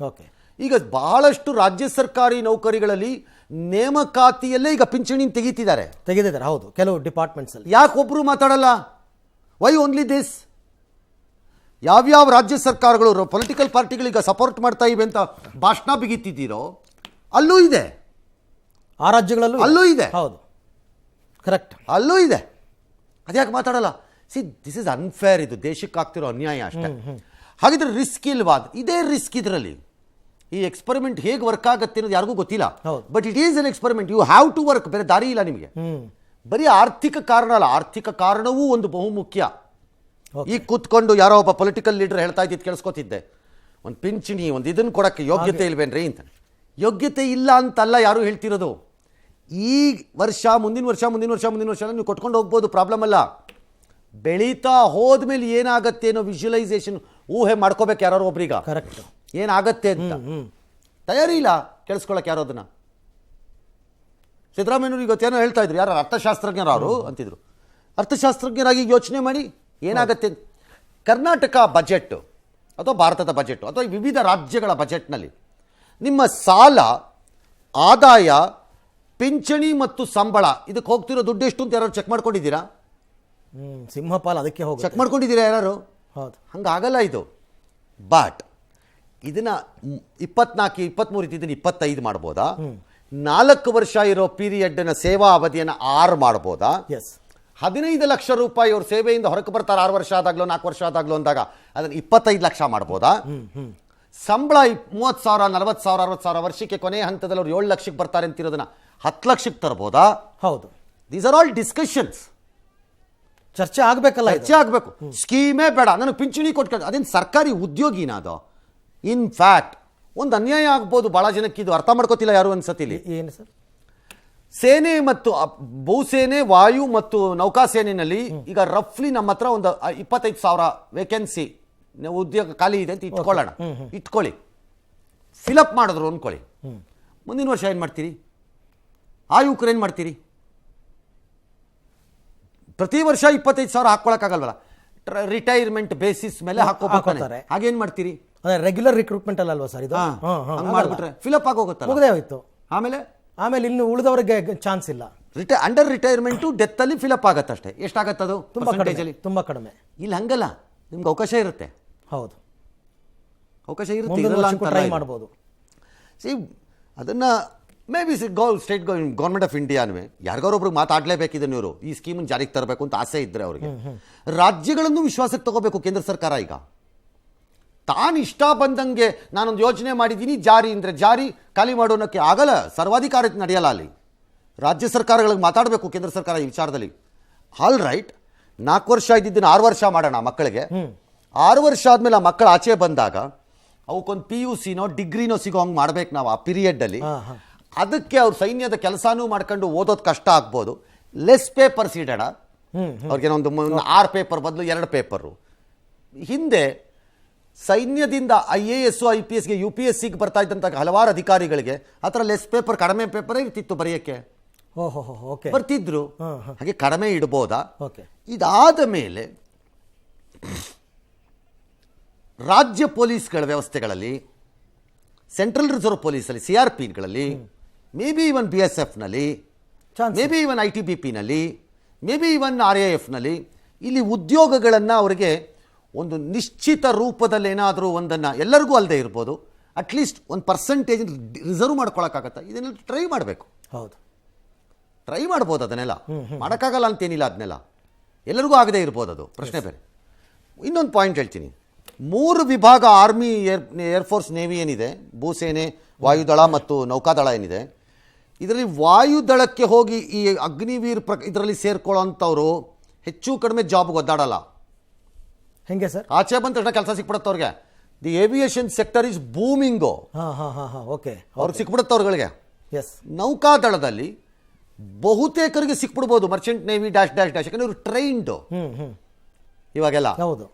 ಈಗ ಬಹಳಷ್ಟು ರಾಜ್ಯ ಸರ್ಕಾರಿ ನೌಕರಿಗಳಲ್ಲಿ ನೇಮಕಾತಿಯಲ್ಲೇ ಈಗ ಪಿಂಚಣಿ ತೆಗಿತಿದ್ದಾರೆ. ಹೌದು, ಕೆಲವು ಡಿಪಾರ್ಟ್ಮೆಂಟ್ಸ್ ಅಲ್ಲಿ. ಯಾಕೆ ಒಬ್ರು ಮಾತಾಡಲ್ಲ? Why only this? ಯಾವ್ಯಾವ ರಾಜ್ಯ ಸರ್ಕಾರಗಳು ಪೊಲಿಟಿಕಲ್ ಪಾರ್ಟಿಗಳಿಗೆ ಸಪೋರ್ಟ್ ಮಾಡ್ತಾ ಇವೆ ಅಂತ ಭಾಷಣ ಬಿಗಿತಿದ್ದೀರೋ ಅಲ್ಲೂ ಇದೆ, ಆ ರಾಜ್ಯಗಳಲ್ಲೂ ಅಲ್ಲೂ ಇದೆ. ಹೌದು, ಕರೆಕ್ಟ್, ಅಲ್ಲೂ ಇದೆ. ಅದ್ಯಾಕೆ ಮಾತಾಡಲ್ಲ? ದಿಸ್ ಇಸ್ ಅನ್ಫೇರ್, ಇದು ದೇಶಕ್ಕೆ ಆಗ್ತಿರೋ ಅನ್ಯಾಯ ಅಷ್ಟೇ. ಹಾಗಿದ್ರೆ ರಿಸ್ಕ್ ಇಲ್ವಾ? ಇದೇ ರಿಸ್ಕ್ ಇದರಲ್ಲಿ. ಈ ಎಕ್ಸ್ಪೆರಿಮೆಂಟ್ ಹೇಗೆ ವರ್ಕ್ ಆಗುತ್ತೆ ಅನ್ನೋದು ಯಾರಿಗೂ ಗೊತ್ತಿಲ್ಲ. But it is an experiment, you have to work. ಬೇರೆ ದಾರಿ ಇಲ್ಲ ನಿಮಗೆ. ಬರೀ ಆರ್ಥಿಕ ಕಾರಣ ಅಲ್ಲ, ಆರ್ಥಿಕ ಕಾರಣವೂ ಒಂದು ಬಹುಮುಖ್ಯ. ಈಗ ಕೂತ್ಕೊಂಡು ಯಾರೋ ಒಬ್ಬ ಪೊಲಿಟಿಕಲ್ ಲೀಡರ್ ಹೇಳ್ತಾ ಇದ್ದಿದ್ದು ಕೇಳಿಸ್ಕೊತಿದ್ದೆ, ಒಂದು ಪಿಂಚಣಿ ಒಂದು ಇದನ್ನು ಕೊಡೋಕ್ಕೆ ಯೋಗ್ಯತೆ ಇಲ್ವೇನ್ರಿ ಅಂತ. ಯೋಗ್ಯತೆ ಇಲ್ಲ ಅಂತಲ್ಲ ಯಾರು ಹೇಳ್ತಿರೋದು. ಈ ವರ್ಷ ಮುಂದಿನ ವರ್ಷ ನೀವು ಕೊಟ್ಕೊಂಡು ಹೋಗ್ಬೋದು, ಪ್ರಾಬ್ಲಮ್ ಅಲ್ಲ. ಬೆಳೀತಾ ಹೋದ್ಮೇಲೆ ಏನಾಗತ್ತೆ ಅನ್ನೋ ವಿಜುವಲೈಸೇಷನ್ ಊಹೆ ಮಾಡ್ಕೋಬೇಕು ಯಾರು ಒಬ್ರೀಗ. ಕರೆಕ್ಟ್, ಏನಾಗತ್ತೆ ಅಂತ ತಯಾರಿ ಇಲ್ಲ ಕೇಳಿಸ್ಕೊಳಕ್ಕೆ ಯಾರೋ ಅದನ್ನ. ಸಿದ್ದರಾಮಯ್ಯನವ್ರು ಇವತ್ತೇನೋ ಹೇಳ್ತಾ ಇದ್ರು, ಯಾರು ಅರ್ಥಶಾಸ್ತ್ರಜ್ಞರು ಅವರು ಅಂತಿದ್ರು. ಅರ್ಥಶಾಸ್ತ್ರಜ್ಞರಾಗಿ ಯೋಚನೆ ಮಾಡಿ ಏನಾಗತ್ತೆ. ಕರ್ನಾಟಕ ಬಜೆಟ್ ಅಥವಾ ಭಾರತದ ಬಜೆಟ್ ಅಥವಾ ವಿವಿಧ ರಾಜ್ಯಗಳ ಬಜೆಟ್ನಲ್ಲಿ ನಿಮ್ಮ ಸಾಲ, ಆದಾಯ, ಪಿಂಚಣಿ ಮತ್ತು ಸಂಬಳ ಇದಕ್ಕೆ ಹೋಗ್ತಿರೋ ದುಡ್ಡು ಎಷ್ಟು ಅಂತ ಯಾರು ಚೆಕ್ ಮಾಡ್ಕೊಂಡಿದ್ದೀರಾ? ಸಿಂಹಪಾಲ ಅದಕ್ಕೆ ಹೋಗಿ ಚೆಕ್ ಮಾಡ್ಕೊಂಡಿದ್ದೀರಾ ಯಾರು? ಹೌದು, ಹಂಗಾಗಲ್ಲ ಇದು. ಬಟ್ ಇದನ್ನ 24, 23 ಇದನ್ನ 25 ಮಾಡ್ಬೋದಾ? 4 ವರ್ಷ ಇರೋ ಪೀರಿಯಡ್ನ ಸೇವಾ ಅವಧಿಯನ್ನು 6 ಮಾಡ್ಬೋದಾ? 15 ಲಕ್ಷ ರೂಪಾಯಿ ಅವ್ರ ಸೇವೆಯಿಂದ ಹೊರಗೆ ಬರ್ತಾರೆ 6 ವರ್ಷ ಆದಾಗ್ಲೋ 4 ವರ್ಷ ಆದಾಗ್ಲೋ ಅಂದಾಗ ಅದನ್ನು 25 ಲಕ್ಷ ಮಾಡ್ಬೋದಾ? ಸಂಬಳ 30,000, 40,000, 60,000 ವರ್ಷಕ್ಕೆ ಕೊನೆಯ ಹಂತದಲ್ಲಿ ಅವ್ರು 7 ಲಕ್ಷಕ್ಕೆ ಬರ್ತಾರೆ ಅಂತಿರೋದನ್ನ 10 ಲಕ್ಷಕ್ಕೆ ತರಬಹುದಾ? ಹೌದು, ದೀಸ್ ಆರ್ ಆಲ್ ಡಿಸ್ಕಷನ್ಸ್. ಚರ್ಚೆ ಆಗಬೇಕಲ್ಲ, ಚರ್ಚೆ ಆಗಬೇಕು. ಸ್ಕೀಮೇ ಬೇಡ, ನನಗೆ ಪಿಂಚಣಿ ಕೊಟ್ಕೊಂಡು ಅದೇನು ಸರ್ಕಾರಿ ಉದ್ಯೋಗಿನ ಅದು? ಇನ್ ಫ್ಯಾಕ್ಟ್ ಒಂದು ಅನ್ಯಾಯ ಆಗ್ಬೋದು ಭಾಳ ಜನಕ್ಕೆ, ಇದು ಅರ್ಥ ಮಾಡ್ಕೋತಿಲ್ಲ ಯಾರು ಅನ್ಸತ್ತಿಲ್ಲಿ. ಏನು ಸರ್? ಸೇನೆ ಮತ್ತು ಭೂಸೇನೆ, ವಾಯು ಮತ್ತು ನೌಕಾಸೇನೆಯಲ್ಲಿ ಈಗ ರಫ್ಲಿ ನಮ್ಮ ಹತ್ರ ಒಂದು 25,000 ವೇಕೆನ್ಸಿ ಉದ್ಯೋಗ ಖಾಲಿ ಇದೆ ಅಂತ ಇಟ್ಕೊಳ್ಳಿ. ಫಿಲಪ್ ಮಾಡಿದ್ರು ಅನ್ಕೊಳ್ಳಿ, ಮುಂದಿನ ವರ್ಷ ಏನು ಮಾಡ್ತೀರಿ? ಆ ಯುವಕರು ಏನು ಮಾಡ್ತೀರಿ? ಪ್ರತಿ ವರ್ಷ 25,000 ಹಾಕ್ಕೊಳಕ್ಕಾಗಲ್ವಲ್ಲ, ರಿಟೈರ್ಮೆಂಟ್ ಬೇಸಿಸ್ ಮೇಲೆ ಹಾಕೋತಾರೆ. ಹಾಗೇನು ಮಾಡ್ತೀರಿ? ಅದೇ ರೆಗ್ಯುಲರ್ ರಿಕ್ರೂಟ್ಮೆಂಟ್ ಅಲ್ವಾ ಸರ್ ಇದು? ಹಂಗೆ ಮಾಡ್ಬಿಟ್ರೆ ಫಿಲಪ್ ಆಗೋಗುತ್ತಲ್ಲ, ಮುಗದೇ ಹೋಯ್ತು. ಆಮೇಲೆ ಇನ್ನು ಉಳಿದವರಿಗೆ ಚಾನ್ಸ್ ಇಲ್ಲ. ಅಂಡರ್ ರಿಟೈರ್ಮೆಂಟು ಡೆತ್ ಅಲ್ಲಿ ಫಿಲಪ್ ಆಗತ್ತಷ್ಟೇ. ಎಷ್ಟಾಗತ್ತದು? ತುಂಬಾ ಕಡಿಮೆ. ಇಲ್ಲಿ ಹಂಗಲ್ಲ, ನಿಮ್ಗೆ ಅವಕಾಶ ಇರುತ್ತೆ. ಹೌದು, ಅವಕಾಶ ಇರುತ್ತೆ, ಟ್ರೈ ಮಾಡ್ಬೋದು. ಸಿ ಅದನ್ನ may be state government of ಇಂಡಿಯಾನು ಯಾರಿಗಾರೊಬ್ರಿಗೆ ಮಾತಾಡಲೇಬೇಕಿದೆ. ಇವರು ಈ ಸ್ಕೀಮನ್ನು ಜಾರಿಗೆ ತರಬೇಕು ಅಂತ ಆಸೆ ಇದ್ದರೆ ಅವರಿಗೆ ರಾಜ್ಯಗಳನ್ನು ವಿಶ್ವಾಸಕ್ಕೆ ತಗೋಬೇಕು ಕೇಂದ್ರ ಸರ್ಕಾರ. ಈಗ ತಾನು ಇಷ್ಟ ಬಂದಂಗೆ ನಾನೊಂದು ಯೋಜನೆ ಮಾಡಿದ್ದೀನಿ, ಜಾರಿ ಅಂದರೆ ಜಾರಿ, ಖಾಲಿ ಮಾಡೋಣಕ್ಕೆ ಆಗಲ್ಲ. ಸರ್ವಾಧಿಕಾರ ನಡೆಯಲ್ಲ ಅಲ್ಲಿ. ರಾಜ್ಯ ಸರ್ಕಾರಗಳಿಗೆ ಮಾತಾಡಬೇಕು ಕೇಂದ್ರ ಸರ್ಕಾರ ಈ ವಿಚಾರದಲ್ಲಿ. ಆಲ್ ರೈಟ್, 4 ವರ್ಷ ಇದ್ದಿದ್ದನ್ನು 6 ವರ್ಷ ಮಾಡೋಣ ಮಕ್ಕಳಿಗೆ. 6 ವರ್ಷ ಆದಮೇಲೆ ಆ ಮಕ್ಕಳು ಆಚೆ ಬಂದಾಗ ಅವಕ್ಕೊಂದು PUCನೋ ಡಿಗ್ರಿನೋ ಸಿಗೋ ಹಂಗೆ ಮಾಡ್ಬೇಕು ನಾವು ಆ ಪೀರಿಯಡ್ಡಲ್ಲಿ. ಅದಕ್ಕೆ ಅವ್ರು ಸೈನ್ಯದ ಕೆಲಸನೂ ಮಾಡ್ಕೊಂಡು ಓದೋದು ಕಷ್ಟ ಆಗ್ಬೋದು. ಲೆಸ್ ಪೇಪರ್ಸ್ ಇಡೋಣ ಅವ್ರಿಗೇನೊಂದು 6 ಪೇಪರ್ ಬದಲು 2 ಪೇಪರು. ಹಿಂದೆ ಸೈನ್ಯದಿಂದ IAS IPSಗೆ UPSCಗೆ ಬರ್ತಾ ಇದ್ದಂಥ ಹಲವಾರು ಅಧಿಕಾರಿಗಳಿಗೆ ಆ ಥರ ಲೆಸ್ ಪೇಪರ್, ಕಡಿಮೆ ಪೇಪರೇ ಇರ್ತಿತ್ತು ಬರೆಯೋಕ್ಕೆ, ಬರ್ತಿದ್ರು. ಹಾಗೆ ಕಡಿಮೆ ಇಡ್ಬೋದಾ? ಇದಾದ ಮೇಲೆ ರಾಜ್ಯ ಪೊಲೀಸ್ಗಳ ವ್ಯವಸ್ಥೆಗಳಲ್ಲಿ, ಸೆಂಟ್ರಲ್ ರಿಸರ್ವ್ ಪೊಲೀಸಲ್ಲಿ, CRPಗಳಲ್ಲಿ, ಮೇ ಬಿ ಇವನ್ BSFನಲ್ಲಿ, ಮೇ ಬಿ ಇವನ್ ITBPನಲ್ಲಿ, ಮೇ ಬಿ ಇವನ್ RAFನಲ್ಲಿ ಇಲ್ಲಿ ಉದ್ಯೋಗಗಳನ್ನು ಅವರಿಗೆ ಒಂದು ನಿಶ್ಚಿತ ರೂಪದಲ್ಲಿ ಏನಾದರೂ ಒಂದನ್ನು, ಎಲ್ಲರಿಗೂ ಅಲ್ಲದೆ ಇರ್ಬೋದು, ಅಟ್ಲೀಸ್ಟ್ ಒಂದು ಪರ್ಸೆಂಟೇಜ್ ರಿಸರ್ವ್ ಮಾಡ್ಕೊಳಕ್ಕಾಗತ್ತಾ? ಇದನ್ನೆಲ್ಲ ಟ್ರೈ ಮಾಡಬೇಕು. ಹೌದು, ಟ್ರೈ ಮಾಡ್ಬೋದು. ಅದನ್ನೆಲ್ಲ ಮಾಡೋಕ್ಕಾಗಲ್ಲ ಅಂತೇನಿಲ್ಲ, ಅದನ್ನೆಲ್ಲ ಎಲ್ಲರಿಗೂ ಆಗದೆ ಇರ್ಬೋದು, ಅದು ಪ್ರಶ್ನೆ ಬೇರೆ. ಇನ್ನೊಂದು ಪಾಯಿಂಟ್ ಹೇಳ್ತೀನಿ. 3 ವಿಭಾಗ ಆರ್ಮಿ, ಏರ್ಫೋರ್ಸ್, ನೇವಿ ಏನಿದೆ, ಭೂಸೇನೆ, ವಾಯುದಳ ಮತ್ತು ನೌಕಾದಳ ಏನಿದೆ, ಇದರಲ್ಲಿ ವಾಯುದಳಕ್ಕೆ ಹೋಗಿ ಈ ಅಗ್ನಿವೀರ್ ಇದರಲ್ಲಿ ಸೇರ್ಕೊಳ್ಳೋಂಥವ್ರು ಹೆಚ್ಚು ಕಡಿಮೆ ಜಾಬ್ಗೆ ಒದ್ದಾಡಲ್ಲ. ಹೆಂಗೆ ಸರ್? ಆಚೆ ಬಂದ ತಕ್ಷಣ ಕೆಲಸ ಸಿಕ್ಬಿಡುತ್ತೆ ಅವ್ರಿಗೆ. The aviation sector is booming. ಅವ್ರಿಗೆ ಸಿಕ್ಬಿಡುತ್ತೆ ಅವ್ರಗಳಿಗೆ. ನೌಕಾದಳದಲ್ಲಿ ಬಹುತೇಕರಿಗೆ ಸಿಕ್ಬಿಡ್ಬೋದು, merchant navy dash dash dash, ಯಾಕಂದ್ರೆ ಇವರು ಟ್ರೈನ್ಡು ಇವಾಗೆಲ್ಲ. ಹೌದು,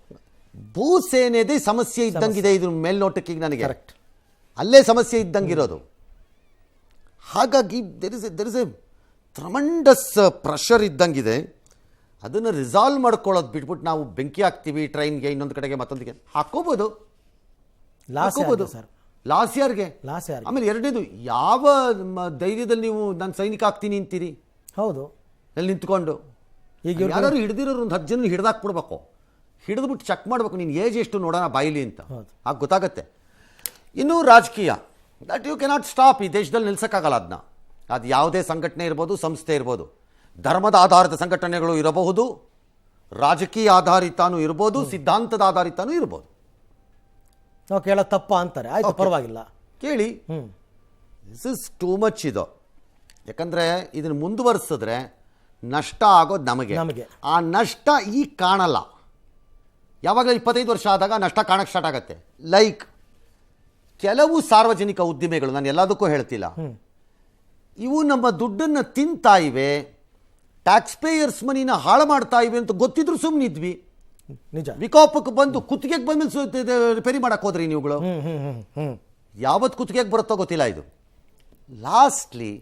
ಭೂಸೇನೆದೇ ಸಮಸ್ಯೆ ಇದ್ದಂಗಿದೆ ಇದ್ರ ಮೇಲ್ನೋಟಕ್ಕೆ ನನಗೆ, ಅಲ್ಲೇ ಸಮಸ್ಯೆ ಇದ್ದಂಗಿರೋದು. ಹಾಗಾಗಿ there is a tremendous pressure ಇದ್ದಂಗಿದೆ. ಅದನ್ನು ರಿಸಾಲ್ವ್ ಮಾಡ್ಕೊಳ್ಳೋದು ಬಿಟ್ಬಿಟ್ಟು ನಾವು ಬೆಂಕಿ ಹಾಕ್ತೀವಿ ಟ್ರೈನ್ಗೆ, ಇನ್ನೊಂದು ಕಡೆಗೆ ಮತ್ತೊಂದಿಗೆ ಹಾಕೋಬೋದು, ಲಾಸ್ ಯಾರ್ಗೆ? ಆಮೇಲೆ ಎರಡನೇದು, ಯಾವ ಧೈರ್ಯದಲ್ಲಿ ನೀವು ನಾನು ಸೈನಿಕ ಆಗ್ತೀನಿ ಅಂತೀರಿ? ಹೌದು, ಅಲ್ಲಿ ನಿಂತ್ಕೊಂಡು ಈಗ ಯಾರು ಹಿಡ್ದಿರೋರು ಒಂದು 10 ಜನ ಹಿಡ್ದಾಕ್ಬಿಡ್ಬೇಕು, ಹಿಡಿದ್ಬಿಟ್ಟು ಚೆಕ್ ಮಾಡಬೇಕು, ನೀನು ಏಜ್ ಎಷ್ಟು ನೋಡೋಣ ಬಾಯಿಲಿ ಅಂತ, ಆಗ ಗೊತ್ತಾಗತ್ತೆ. ಇನ್ನೂ ರಾಜಕೀಯ, ದಟ್ ಯು ಕೆನಾಟ್ ಸ್ಟಾಪ್. ಈ ದೇಶದಲ್ಲಿ ನಿಲ್ಸೋಕ್ಕಾಗಲ್ಲ ಅದನ್ನ. ಅದು ಯಾವುದೇ ಸಂಘಟನೆ ಇರ್ಬೋದು, ಸಂಸ್ಥೆ ಇರ್ಬೋದು, ಧರ್ಮದ ಆಧಾರಿತ ಸಂಘಟನೆಗಳು ಇರಬಹುದು, ರಾಜಕೀಯ ಆಧಾರಿತನೂ ಇರ್ಬೋದು, ಸಿದ್ಧಾಂತದ ಆಧಾರಿತನೂ ಇರ್ಬೋದು. ನಾವು ಕೇಳೋ ತಪ್ಪ ಅಂತಾರೆ, ಆಯ್ತು ಪರವಾಗಿಲ್ಲ ಕೇಳಿ. ದಿಸ್ ಇಸ್ ಟೂ ಮಚ್ ಇದು. ಯಾಕಂದರೆ ಇದನ್ನು ಮುಂದುವರಿಸಿದ್ರೆ ನಷ್ಟ ಆಗೋದು ನಮಗೆ. ಆ ನಷ್ಟ ಈಗ ಕಾಣಲ್ಲ, ಯಾವಾಗಲೂ 25 ವರ್ಷ ಆದಾಗ ನಷ್ಟ ಕಾಣಕ್ಕೆ ಸ್ಟಾರ್ಟ್ ಆಗುತ್ತೆ. ಲೈಕ್ ಕೆಲವು ಸಾರ್ವಜನಿಕ ಉದ್ದಿಮೆಗಳು, ನಾನು ಎಲ್ಲದಕ್ಕೂ ಹೇಳ್ತಿಲ್ಲ, ಇವು ನಮ್ಮ ದುಡ್ಡನ್ನು ತಿಂತಾ ಇವೆ, ಟ್ಯಾಕ್ಸ್ ಪೇಯರ್ಸ್ ಮನಿನ ಹಾಳು ಮಾಡ್ತಾ ಇವೆ ಅಂತ ಗೊತ್ತಿದ್ರು ಸುಮ್ಮನಿದ್ವಿ. ನಿಜ. ವಿಕೋಪಕ್ಕೆ ಬಂದು ಕುತ್ತಿಗೆಗೆ ಬಂದ್ಮೇಲೆ ರಿಪೇರಿ ಮಾಡಕ್ಕೆ ಹೋದ್ರಿ ನೀವುಗಳು. ಯಾವತ್ತು ಕುತ್ತಿಗೆಗೆ ಬರುತ್ತೋ ಗೊತ್ತಿಲ್ಲ. ಇದು ಲಾಸ್ಟ್ಲಿ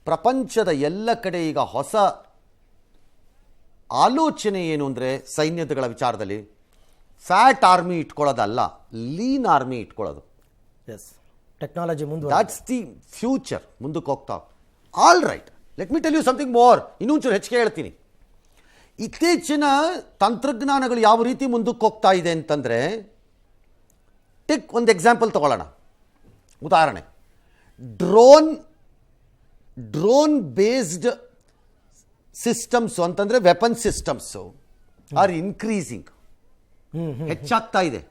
ಪ್ರಪಂಚದ ಎಲ್ಲ ಕಡೆ ಈಗ ಹೊಸ ಆಲೋಚನೆ ಏನು ಅಂದರೆ, ಸೈನ್ಯಗಳ ವಿಚಾರದಲ್ಲಿ ಫ್ಯಾಟ್ ಆರ್ಮಿ ಇಟ್ಕೊಳ್ಳೋದಲ್ಲ, ಲೀನ್ ಆರ್ಮಿ ಇಟ್ಕೊಳ್ಳೋದು. ಟೆಕ್ನಾಲಜಿ ಮುಂದೆ, ದಟ್ಸ್ ದಿ ಫ್ಯೂಚರ್. ಮುಂದಕ್ಕೆ ಹೋಗ್ತಾ. All right, let me tell you something more. ಇನ್ನೊಂಚೂರು ಹೆಚ್ಚಿಗೆ ಹೇಳ್ತೀನಿ. ಇತ್ತೀಚಿನ ತಂತ್ರಜ್ಞಾನಗಳು ಯಾವ ರೀತಿ ಮುಂದಕ್ಕೆ ಹೋಗ್ತಾ ಇದೆ ಅಂತಂದರೆ, ಒಂದು ಎಕ್ಸಾಂಪಲ್ ತಗೊಳ್ಳೋಣ, ಉದಾಹರಣೆ. ಡ್ರೋನ್ ಬೇಸ್ಡ್ ಸಿಸ್ಟಮ್ಸು ಅಂತಂದರೆ ವೆಪನ್ ಸಿಸ್ಟಮ್ಸು ಆರ್ ಇನ್ಕ್ರೀಸಿಂಗ್, ಹೆಚ್ಚಾಗ್ತಾ ಇದೆ.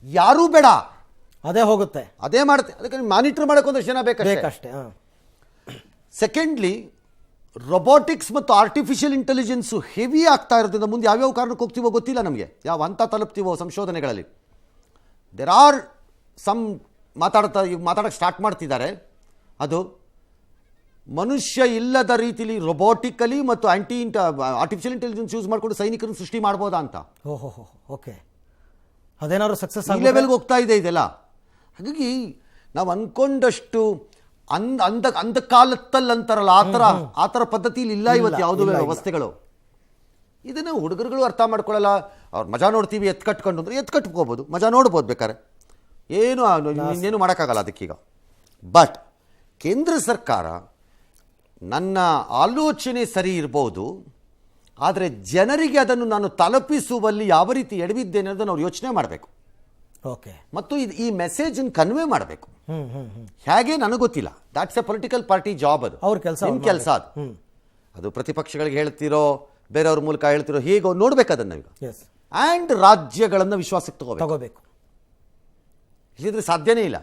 ಯಾರೂ ಬೇಡ, ಅದೇ ಹೋಗುತ್ತೆ, ಅದೇ ಮಾಡುತ್ತೆ. ಅದಕ್ಕೆ ಮಾನಿಟರ್ ಮಾಡೋಕೆ ಒಂದಷ್ಟು ಜನ ಬೇಕಷ್ಟೇ. ಸೆಕೆಂಡ್ಲಿ, ರೊಬೋಟಿಕ್ಸ್ ಮತ್ತು ಆರ್ಟಿಫಿಷಿಯಲ್ ಇಂಟೆಲಿಜೆನ್ಸು ಹೆವಿ ಆಗ್ತಾ ಇರೋದ್ರಿಂದ ಮುಂದೆ ಯಾವ್ಯಾವ ಕಾರಣಕ್ಕೆ ಹೋಗ್ತೀವೋ ಗೊತ್ತಿಲ್ಲ ನಮಗೆ, ಯಾವ ಹಂತ ತಲುಪ್ತೀವೋ ಸಂಶೋಧನೆಗಳಲ್ಲಿ. ದೆರ್ ಆರ್ ಸಮ್ ಮಾತಾಡೋಕ್ಕೆ ಸ್ಟಾರ್ಟ್ ಮಾಡ್ತಿದ್ದಾರೆ. ಅದು ಮನುಷ್ಯ ಇಲ್ಲದ ರೀತಿಲಿ ರೊಬೋಟಿಕಲಿ ಮತ್ತು ಆರ್ಟಿಫಿಷಿಯಲ್ ಇಂಟೆಲಿಜೆನ್ಸ್ ಯೂಸ್ ಮಾಡಿಕೊಂಡು ಸೈನಿಕರನ್ನು ಸೃಷ್ಟಿ ಮಾಡ್ಬೋದಾ ಅಂತ. ಓಕೆ, ಅದೇನಾದ್ರು ಸಕ್ಸಸ್ ಈ ಲೆವೆಲ್ಗೆ ಹೋಗ್ತಾ ಇದೆ ಇದೆಲ್ಲ. ಹಾಗಾಗಿ ನಾವು ಅಂದ್ಕೊಂಡಷ್ಟು ಅಂದ ಕಾಲತ್ತಲ್ಲಿ ಅಂತಾರಲ್ಲ ಆ ಥರ ಪದ್ಧತಿಲಿ ಇಲ್ಲ ಇವತ್ತು ಯಾವುದೂ ವ್ಯವಸ್ಥೆಗಳು. ಇದನ್ನು ಹುಡುಗರುಗಳು ಅರ್ಥ ಮಾಡ್ಕೊಳ್ಳಲ್ಲ. ಅವ್ರು ಮಜಾ ನೋಡ್ತೀವಿ ಕಟ್ಕೊಂಡು ಅಂದ್ರೆ ಕಟ್ಕೋಬೋದು, ಮಜಾ ನೋಡ್ಬೋದು ಬೇಕಾದ್ರೆ, ಇನ್ನೇನು ಮಾಡೋಕ್ಕಾಗಲ್ಲ ಅದಕ್ಕೀಗ. ಬಟ್ ಕೇಂದ್ರ ಸರ್ಕಾರ ನನ್ನ ಆಲೋಚನೆ ಸರಿ ಇರ್ಬೋದು, ಆದರೆ ಜನರಿಗೆ ಅದನ್ನು ನಾನು ತಲುಪಿಸುವಲ್ಲಿ ಯಾವ ರೀತಿ ಎಡವಿದ್ದೇನೆ ಅನ್ನೋದನ್ನು ಅವ್ರು ಯೋಚನೆ ಮಾಡಬೇಕು. ಓಕೆ. ಮತ್ತು ಈ ಮೆಸೇಜನ್ನು ಕನ್ವೆ ಮಾಡಬೇಕು. ಹೇಗೆ ನನಗೆ ಗೊತ್ತಿಲ್ಲ. That's A political party job. ಅದು ಅವ್ರ ಕೆಲಸ, ನಿಮ್ಮ ಕೆಲಸ ಅದು. ಅದು ಪ್ರತಿಪಕ್ಷಗಳಿಗೆ ಹೇಳ್ತಿರೋ ಬೇರೆಯವ್ರ ಮೂಲಕ ಹೇಳ್ತಿರೋ ಹೇಗೋ ನೋಡ್ಬೇಕು ಅದನ್ನು ಈಗ. ಆ್ಯಂಡ್ ರಾಜ್ಯಗಳನ್ನು ವಿಶ್ವಾಸಕ್ಕೆ ತಗೋಬೇಕು. ಇಲ್ಲಿದ್ರೆ ಸಾಧ್ಯನೇ ಇಲ್ಲ.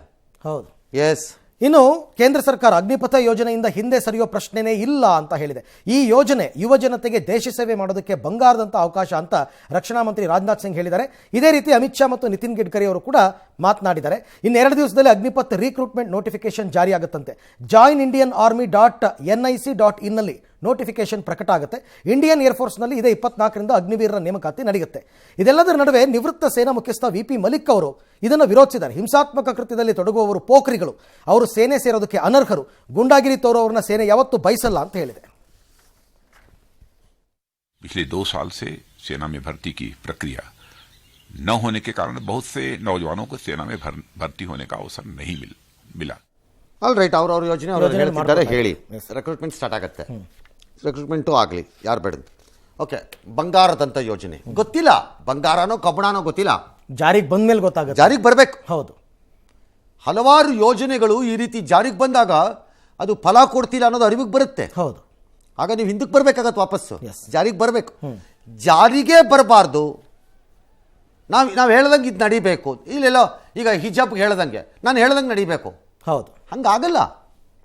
ಹೌದು. ಎಸ್. ಇನ್ನು ಕೇಂದ್ರ ಸರ್ಕಾರ ಅಗ್ನಿಪಥ ಯೋಜನೆಯಿಂದ ಹಿಂದೆ ಸರಿಯೋ ಪ್ರಶ್ನೆನೇ ಇಲ್ಲ ಅಂತ ಹೇಳಿದೆ. ಈ ಯೋಜನೆ ಯುವ ಜನತೆಗೆ ದೇಶ ಸೇವೆ ಮಾಡೋದಕ್ಕೆ ಬಂಗಾರದಂಥ ಅವಕಾಶ ಅಂತ ರಕ್ಷಣಾ ಮಂತ್ರಿ ರಾಜನಾಥ್ ಸಿಂಗ್ ಹೇಳಿದ್ದಾರೆ. ಇದೇ ರೀತಿ ಅಮಿತ್ ಶಾ ಮತ್ತು ನಿತಿನ್ ಗಡ್ಕರಿ ಅವರು ಕೂಡ ಮಾತನಾಡಿದ್ದಾರೆ. ಇನ್ನು 2 ದಿವಸದಲ್ಲಿ ಅಗ್ನಿಪಥ್ ರಿಕ್ರೂಟ್ಮೆಂಟ್ ನೋಟಿಫಿಕೇಶನ್ ಜಾರಿ ಆಗುತ್ತಂತೆ. ಜಾಯಿನ್ ಇಂಡಿಯನ್ ಆರ್ಮಿ .nic.in ನಲ್ಲಿ ನೋಟಿಫಿಕೇಶನ್ ಪ್ರಕಟ ಆಗುತ್ತೆ. ಇಂಡಿಯನ್ ಏರ್ಫೋರ್ಸ್ನಲ್ಲಿ ಇದೇ 24ರಿಂದ ಅಗ್ನಿವೀರರ ನೇಮಕಾತಿ ನಡೆಯುತ್ತೆ. ಇದೆಲ್ಲದರ ನಡುವೆ ನಿವೃತ್ತ ಸೇನಾ ಮುಖ್ಯಸ್ಥ VP ಮಲಿಕ್ ಅವರು ಇದನ್ನು ವಿರೋಧಿಸಿದ್ದಾರೆ. ಹಿಂಸಾತ್ಮಕ ಕೃತ್ಯದಲ್ಲಿ ತೊಡಗುವವರು ಪೋಖ್ರಿಗಳು, ಅವರು ಸೇನೆ ಸೇರೋದಕ್ಕೆ ಅನರ್ಹರು, ಗುಂಡಾಗಿರಿ ತೋರುವವರನ್ನ ಸೇನೆ ಯಾವತ್ತೂ ಬಯಸಲ್ಲ ಅಂತ ಹೇಳಿದೆ. पिछले 2 साल से सेना में भर्ती की प्रक्रिया न होने के कारण बहुत से नौजवानों को सेना में भर्ती होने का अवसर नहीं मिला. All right. ಅವ್ರವ್ರ ಯೋಜನೆ ಅವ್ರು ಹೇಳ್ತಿದ್ದಾರೆ. ಹೇಳಿ, ರಿಕ್ರೂಟ್ಮೆಂಟ್ ಸ್ಟಾರ್ಟ್ ಆಗುತ್ತೆ. ರಿಕ್ರೂಟ್ಮೆಂಟು ಆಗಲಿ, ಯಾರು ಬೇಡ. ಓಕೆ. ಬಂಗಾರದಂಥ ಯೋಜನೆ ಗೊತ್ತಿಲ್ಲ, ಬಂಗಾರನೋ ಕಬ್ಬಣನೋ ಗೊತ್ತಿಲ್ಲ. ಜಾರಿಗೆ ಬಂದ ಮೇಲೆ ಗೊತ್ತಾಗುತ್ತೆ. ಜಾರಿಗೆ ಬರಬೇಕು. ಹೌದು. ಹಲವಾರು ಯೋಜನೆಗಳು ಈ ರೀತಿ ಜಾರಿಗೆ ಬಂದಾಗ ಅದು ಫಲ ಕೊಡ್ತಿಲ್ಲ ಅನ್ನೋದು ಅರಿವಿಗೆ ಬರುತ್ತೆ. ಹೌದು. ಆಗ ನೀವು ಹಿಂದಕ್ಕೆ ಬರಬೇಕಾಗತ್ತೆ, ವಾಪಸ್ಸು ಜಾರಿಗೆ ಬರಬೇಕು. ಜಾರಿಗೆ ಬರಬಾರ್ದು. ನಾವು ಹೇಳ್ದಂಗೆ ಇದು ನಡಿಬೇಕು. ಇಲ್ಲೆಲ್ಲೋ ಈಗ ಹಿಜಾಬ್ಗೆ ಹೇಳ್ದಂಗೆ ನಾನು ಹೇಳ್ದಂಗೆ ನಡಿಬೇಕು. ಹೌದು. ಹಂಗಾಗಲ್ಲ.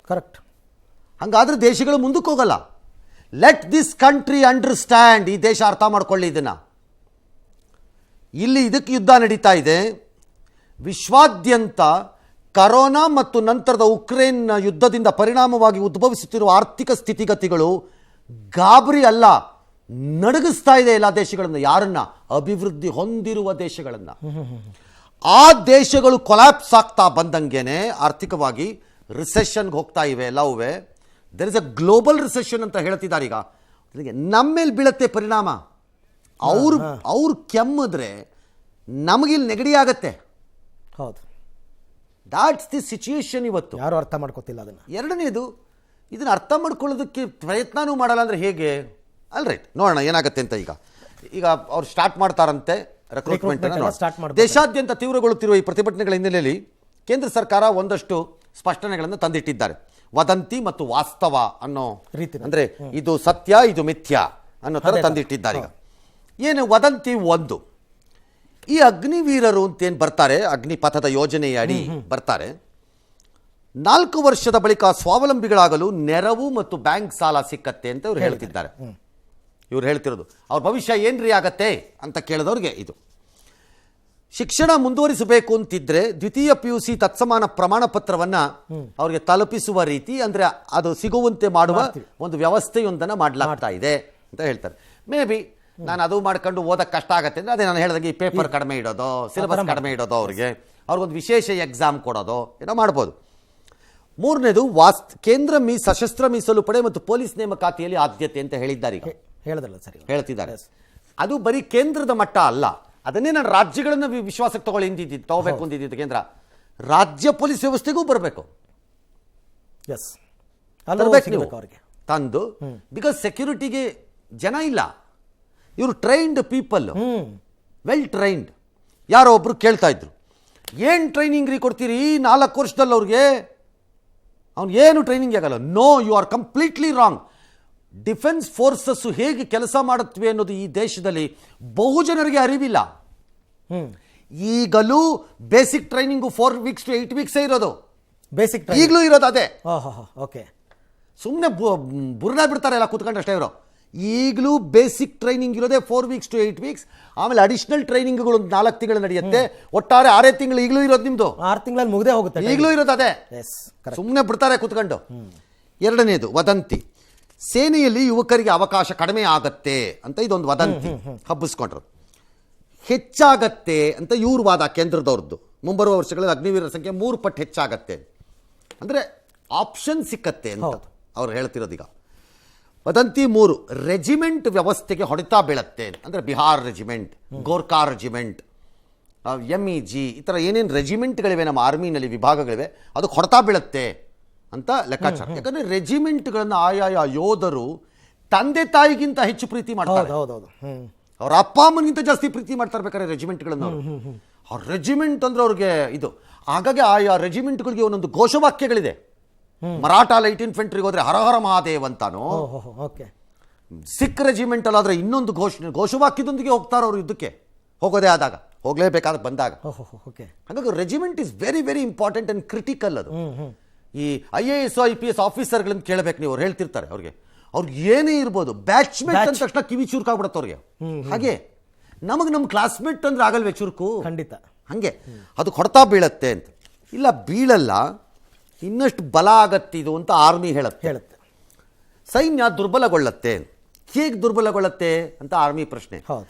ಕರೆಕ್ಟ್. ಹಂಗಾದ್ರೆ ದೇಶಗಳು ಮುಂದಕ್ಕೆ ಹೋಗಲ್ಲ. Let this country understand. ಈ ದೇಶ ಅರ್ಥ ಮಾಡ್ಕೊಳ್ಳಿ ಇದನ್ನು. ಇಲ್ಲಿ ಇದಕ್ಕೆ ಯುದ್ಧ ನಡೀತಾ ಇದೆ. ವಿಶ್ವಾದ್ಯಂತ ಕರೋನಾ ಮತ್ತು ನಂತರದ ಉಕ್ರೇನ್ ಯುದ್ಧದಿಂದ ಪರಿಣಾಮವಾಗಿ ಉದ್ಭವಿಸುತ್ತಿರುವ ಆರ್ಥಿಕ ಸ್ಥಿತಿಗತಿಗಳು ಗಾಬರಿ ಅಲ್ಲ, ನಡಗಿಸ್ತಾ ಇದೆ ಎಲ್ಲ ದೇಶಗಳನ್ನು. ಯಾರನ್ನ? ಅಭಿವೃದ್ಧಿ ಹೊಂದಿರುವ ದೇಶಗಳನ್ನು. ಆ ದೇಶಗಳು ಕೊಲ್ಯಾಪ್ಸ್ ಆಗ್ತಾ ಬಂದಂಗೆನೆ ಆರ್ಥಿಕವಾಗಿ ರಿಸೆಷನ್ಗೆ ಹೋಗ್ತಾ ಇವೆ ಎಲ್ಲವೇ. There is a global recession ಅಂತ ಹೇಳ್ತಿದ್ದಾರೆ. ಈಗ ನಮ್ಮ ಮೇಲೆ ಬೀಳತ್ತೆ ಪರಿಣಾಮ. ಅವ್ರು ಕೆಮ್ಮಿದ್ರೆ ನಮಗಿಲ್ಲಿ ನೆಗಡಿ ಆಗತ್ತೆ. ಹೌದು. ದಾಟ್ಸ್ ದಿ ಸಿಚುಯೇಷನ್ ಇವತ್ತು. ಯಾರು ಅರ್ಥ ಮಾಡ್ಕೋತಿಲ್ಲ ಅದನ್ನು. ಎರಡನೇದು, ಇದನ್ನು ಅರ್ಥ ಮಾಡ್ಕೊಳ್ಳೋದಕ್ಕೆ ಪ್ರಯತ್ನನೂ ಮಾಡಲ್ಲ ಅಂದರೆ ಹೇಗೆ? ಅಲ್ ರೈಟ್, ನೋಡೋಣ ಏನಾಗುತ್ತೆ ಅಂತ. ಈಗ ಅವ್ರು ಸ್ಟಾರ್ಟ್ ಮಾಡ್ತಾರಂತೆ ರಿಕ್ರೂಟ್ಮೆಂಟ್. ದೇಶಾದ್ಯಂತ ತೀವ್ರಗೊಳ್ಳುತ್ತಿರುವ ಈ ಪ್ರತಿಭಟನೆಗಳ ಹಿನ್ನೆಲೆಯಲ್ಲಿ ಕೇಂದ್ರ ಸರ್ಕಾರ ಒಂದಷ್ಟು ಸ್ಪಷ್ಟನೆಗಳನ್ನು ತಂದಿಟ್ಟಿದ್ದಾರೆ. ವದಂತಿ ಮತ್ತು ವಾಸ್ತವ ಅನ್ನೋ ರೀತಿ, ಅಂದರೆ ಇದು ಸತ್ಯ ಇದು ಮಿಥ್ಯ ಅನ್ನೋ ಥರ ತಂದಿಟ್ಟಿದ್ದಾರೆ. ಈಗ ಏನು ವದಂತಿ? ಒಂದು, ಈ ಅಗ್ನಿವೀರರು ಅಂತೇನು ಬರ್ತಾರೆ, ಅಗ್ನಿಪಥದ ಯೋಜನೆಯ ಅಡಿ ಬರ್ತಾರೆ, 4 ವರ್ಷದ ಬಳಿಕ ಸ್ವಾವಲಂಬಿಗಳಾಗಲು ನೆರವು ಮತ್ತು ಬ್ಯಾಂಕ್ ಸಾಲ ಸಿಕ್ಕತ್ತೆ ಅಂತ ಇವ್ರು ಹೇಳ್ತಿದ್ದಾರೆ. ಇವ್ರು ಹೇಳ್ತಿರೋದು ಅವ್ರ ಭವಿಷ್ಯ ಏನ್ರಿ ಆಗತ್ತೆ ಅಂತ ಕೇಳಿದವ್ರಿಗೆ ಇದು. ಶಿಕ್ಷಣ ಮುಂದುವರಿಸಬೇಕು ಅಂತಿದ್ರೆ ದ್ವಿತೀಯ PUC ತತ್ಸಮಾನ ಪ್ರಮಾಣ ಪತ್ರವನ್ನು ಅವ್ರಿಗೆ ತಲುಪಿಸುವ ರೀತಿ, ಅಂದರೆ ಅದು ಸಿಗುವಂತೆ ಮಾಡುವ ಒಂದು ವ್ಯವಸ್ಥೆಯೊಂದನ್ನು ಮಾಡಲಾಗ್ತಾ ಇದೆ ಅಂತ ಹೇಳ್ತಾರೆ. ಮೇ ಬಿ ನಾನು ಅದು ಮಾಡ್ಕೊಂಡು ಓದಕ್ಕೆ ಕಷ್ಟ ಆಗತ್ತೆ ಅಂದರೆ ಅದೇ ನಾನು ಹೇಳಿದಾಗ ಈ ಪೇಪರ್ ಕಡಿಮೆ ಇಡೋದು, ಸಿಲೆಬಸ್ ಕಡಿಮೆ ಇಡೋದು, ಅವ್ರಿಗೊಂದು ವಿಶೇಷ ಎಕ್ಸಾಮ್ ಕೊಡೋದು ಏನೋ ಮಾಡ್ಬೋದು. ಮೂರನೇದು, ಕೇಂದ್ರ ಸಶಸ್ತ್ರ ಮೀಸಲು ಪಡೆ ಮತ್ತು ಪೊಲೀಸ್ ನೇಮಕಾತಿಯಲ್ಲಿ ಆದ್ಯತೆ ಅಂತ ಹೇಳಿದ್ದಾರೆ. ಈಗ ಹೇಳ್ತಿದ್ದಾರೆ. ಅದು ಬರೀ ಕೇಂದ್ರದ ಮಟ್ಟ ಅಲ್ಲ, ಅದನ್ನೇ ನಾನು ರಾಜ್ಯಗಳನ್ನು ವಿಶ್ವಾಸಕ್ಕೆ ತಗೋಬೇಕು ಅಂತಿದ್ದು ಕೇಂದ್ರ. ರಾಜ್ಯ ಪೊಲೀಸ್ ವ್ಯವಸ್ಥೆಗೂ ಬರಬೇಕು ತಂದು. ಬಿಕಾಸ್ ಸೆಕ್ಯೂರಿಟಿಗೆ ಜನ ಇಲ್ಲ, ಇವರು ಟ್ರೈನ್ಡ್ ಪೀಪಲ್, ವೆಲ್ ಟ್ರೈನ್ಡ್. ಯಾರೋ ಒಬ್ರು ಕೇಳ್ತಾ ಇದ್ರು, ಏನು ಟ್ರೈನಿಂಗ್ ರೀ ಕೊಡ್ತೀರಿ 4 ವರ್ಷದಲ್ಲಿ ಅವ್ರಿಗೆ? ಏನು ಟ್ರೈನಿಂಗ್ ಆಗಲ್ಲ. No, you are completely wrong. Defence forces ಹೇಗೆ ಕೆಲಸ ಮಾಡುತ್ತವೆ ಅನ್ನೋದು ಈ ದೇಶದಲ್ಲಿ ಬಹುಜನರಿಗೆ ಅರಿವಿಲ್ಲ. ಈಗಲೂ basic training 4 weeks to 8 weeks ಇರೋದು. ಬೇಸಿಕ್ ಈಗಲೂ ಇರೋದು ಅದೇ. ಓಕೆ. ಸುಮ್ಮನೆ ಬುರ್ನ ಬಿಡ್ತಾರೆ ಎಲ್ಲ ಕೂತ್ಕೊಂಡು ಅಷ್ಟೇ ಇವರು. ಈಗಲೂ ಬೇಸಿಕ್ ಟ್ರೈನಿಂಗ್ ಇರೋದೇ 4 weeks to 8 weeks. ಆಮೇಲೆ ಅಡಿಷನಲ್ ಟ್ರೈನಿಂಗ್ಗಳು 4 ತಿಂಗಳು ನಡೆಯುತ್ತೆ. ಒಟ್ಟಾರೆ 6 ತಿಂಗಳು ಈಗಲೂ ಇರೋದು ನಿಮ್ದು. 6 ತಿಂಗಳಲ್ಲಿ ಮುಗದೆ ಹೋಗುತ್ತೆ. ಈಗಲೂ ಇರೋದು ಅದೇ. ಸುಮ್ಮನೆ ಬಿಡ್ತಾರೆ ಕೂತ್ಕೊಂಡು. ಎರಡನೇದು ವದಂತಿ, ಸೇನೆಯಲ್ಲಿ ಯುವಕರಿಗೆ ಅವಕಾಶ ಕಡಿಮೆ ಆಗತ್ತೆ ಅಂತ ಇದೊಂದು ವದಂತಿ ಹಬ್ಬಿಸ್ಕೊಂಡ್ರು. ಹೆಚ್ಚಾಗತ್ತೆ ಅಂತ ಇವ್ರ ವಾದ ಕೇಂದ್ರದವ್ರದ್ದು. ಮುಂಬರುವ ವರ್ಷಗಳಲ್ಲಿ ಅಗ್ನಿವೀರರ ಸಂಖ್ಯೆ 3 ಪಟ್ಟು ಹೆಚ್ಚಾಗತ್ತೆ. ಅಂದರೆ ಆಪ್ಷನ್ ಸಿಕ್ಕತ್ತೆ ಅಂತ ಅವ್ರು ಹೇಳ್ತಿರೋದೀಗ. ವದಂತಿ 3, ರೆಜಿಮೆಂಟ್ ವ್ಯವಸ್ಥೆಗೆ ಹೊಡೆತ ಬೀಳತ್ತೆ. ಅಂದರೆ Bihar regiment, Gorkha regiment, MEG, ಈ ಥರ ಏನೇನು ರೆಜಿಮೆಂಟ್ಗಳಿವೆ ನಮ್ಮ ಆರ್ಮಿನಲ್ಲಿ, ವಿಭಾಗಗಳಿವೆ, ಅದಕ್ಕೆ ಹೊಡೆತ ಬೀಳುತ್ತೆ ಅಂತ ಲೆಕ್ಕಾಚಾರ. ಯಾಕಂದರೆ ರೆಜಿಮೆಂಟ್ಗಳನ್ನು ಆಯಾಯ ಯೋಧರು ತಂದೆ ತಾಯಿಗಿಂತ ಹೆಚ್ಚು ಪ್ರೀತಿ ಮಾಡ್ತಾರೆ. ಅವ್ರ ಅಪ್ಪ ಅಮ್ಮನಿಗಿಂತ ಜಾಸ್ತಿ ಪ್ರೀತಿ ಮಾಡ್ತಾರೆ ಬೇಕಾದ್ರೆ ರೆಜಿಮೆಂಟ್ಗಳನ್ನು. ಆ ರೆಜಿಮೆಂಟ್ ಅಂದ್ರೆ ಅವ್ರಿಗೆ ಇದು. ಹಾಗಾಗಿ ಆಯಾ ರೆಜಿಮೆಂಟ್ಗಳಿಗೆ ಒಂದೊಂದು ಘೋಷವಾಕ್ಯಗಳಿದೆ. ಮರಾಠ ಲೈಟ್ ಇನ್ಫೆಂಟ್ರಿಗೆ ಹೋದ್ರೆ ಹರ ಹರ ಮಹಾದೇವ್ ಅಂತಾನೋ, ಸಿಖ್ ರೆಜಿಮೆಂಟ್ ಅಲ್ಲಾದ್ರೆ ಇನ್ನೊಂದು ಘೋಷವಾಕ್ಯದೊಂದಿಗೆ ಹೋಗ್ತಾರೆ ಅವರು ಯುದ್ಧಕ್ಕೆ, ಹೋಗೋದೇ ಆದಾಗ, ಹೋಗ್ಲೇಬೇಕಾದ ಬಂದಾಗ. ಹಾಗಾಗಿ regiment is very very important and critical. ಅದು ಈ IAS IPS ಆಫೀಸರ್ಗಳನ್ನ ಕೇಳಬೇಕು ನೀವು, ಅವ್ರು ಹೇಳ್ತಿರ್ತಾರೆ ಅವ್ರಿಗೆ ಏನೇ ಇರ್ಬೋದು, ಬ್ಯಾಚ್ಮೇಟ್ ಅಂದ ತಕ್ಷಣ ಕಿವಿ ಚುರುಕಾಗ್ಬಿಡುತ್ತೆ ಅವ್ರಿಗೆ. ಹಾಗೆ ನಮಗೆ ನಮ್ಮ ಕ್ಲಾಸ್ಮೇಟ್ ಅಂದ್ರೆ ಆಗಲ್ವೇ ಚುರುಕು? ಖಂಡಿತ. ಹಾಗೆ ಅದು ಹೊಡೆತ ಬೀಳತ್ತೆ ಅಂತ. ಇಲ್ಲ ಬೀಳಲ್ಲ, ಇನ್ನಷ್ಟು ಬಲ ಆಗತ್ತಿದು ಅಂತ ಆರ್ಮಿ ಹೇಳುತ್ತೆ. ಸೈನ್ಯ ದುರ್ಬಲಗೊಳ್ಳತ್ತೆ. ಹೇಗೆ ದುರ್ಬಲಗೊಳ್ಳತ್ತೆ ಅಂತ ಆರ್ಮಿ ಪ್ರಶ್ನೆ.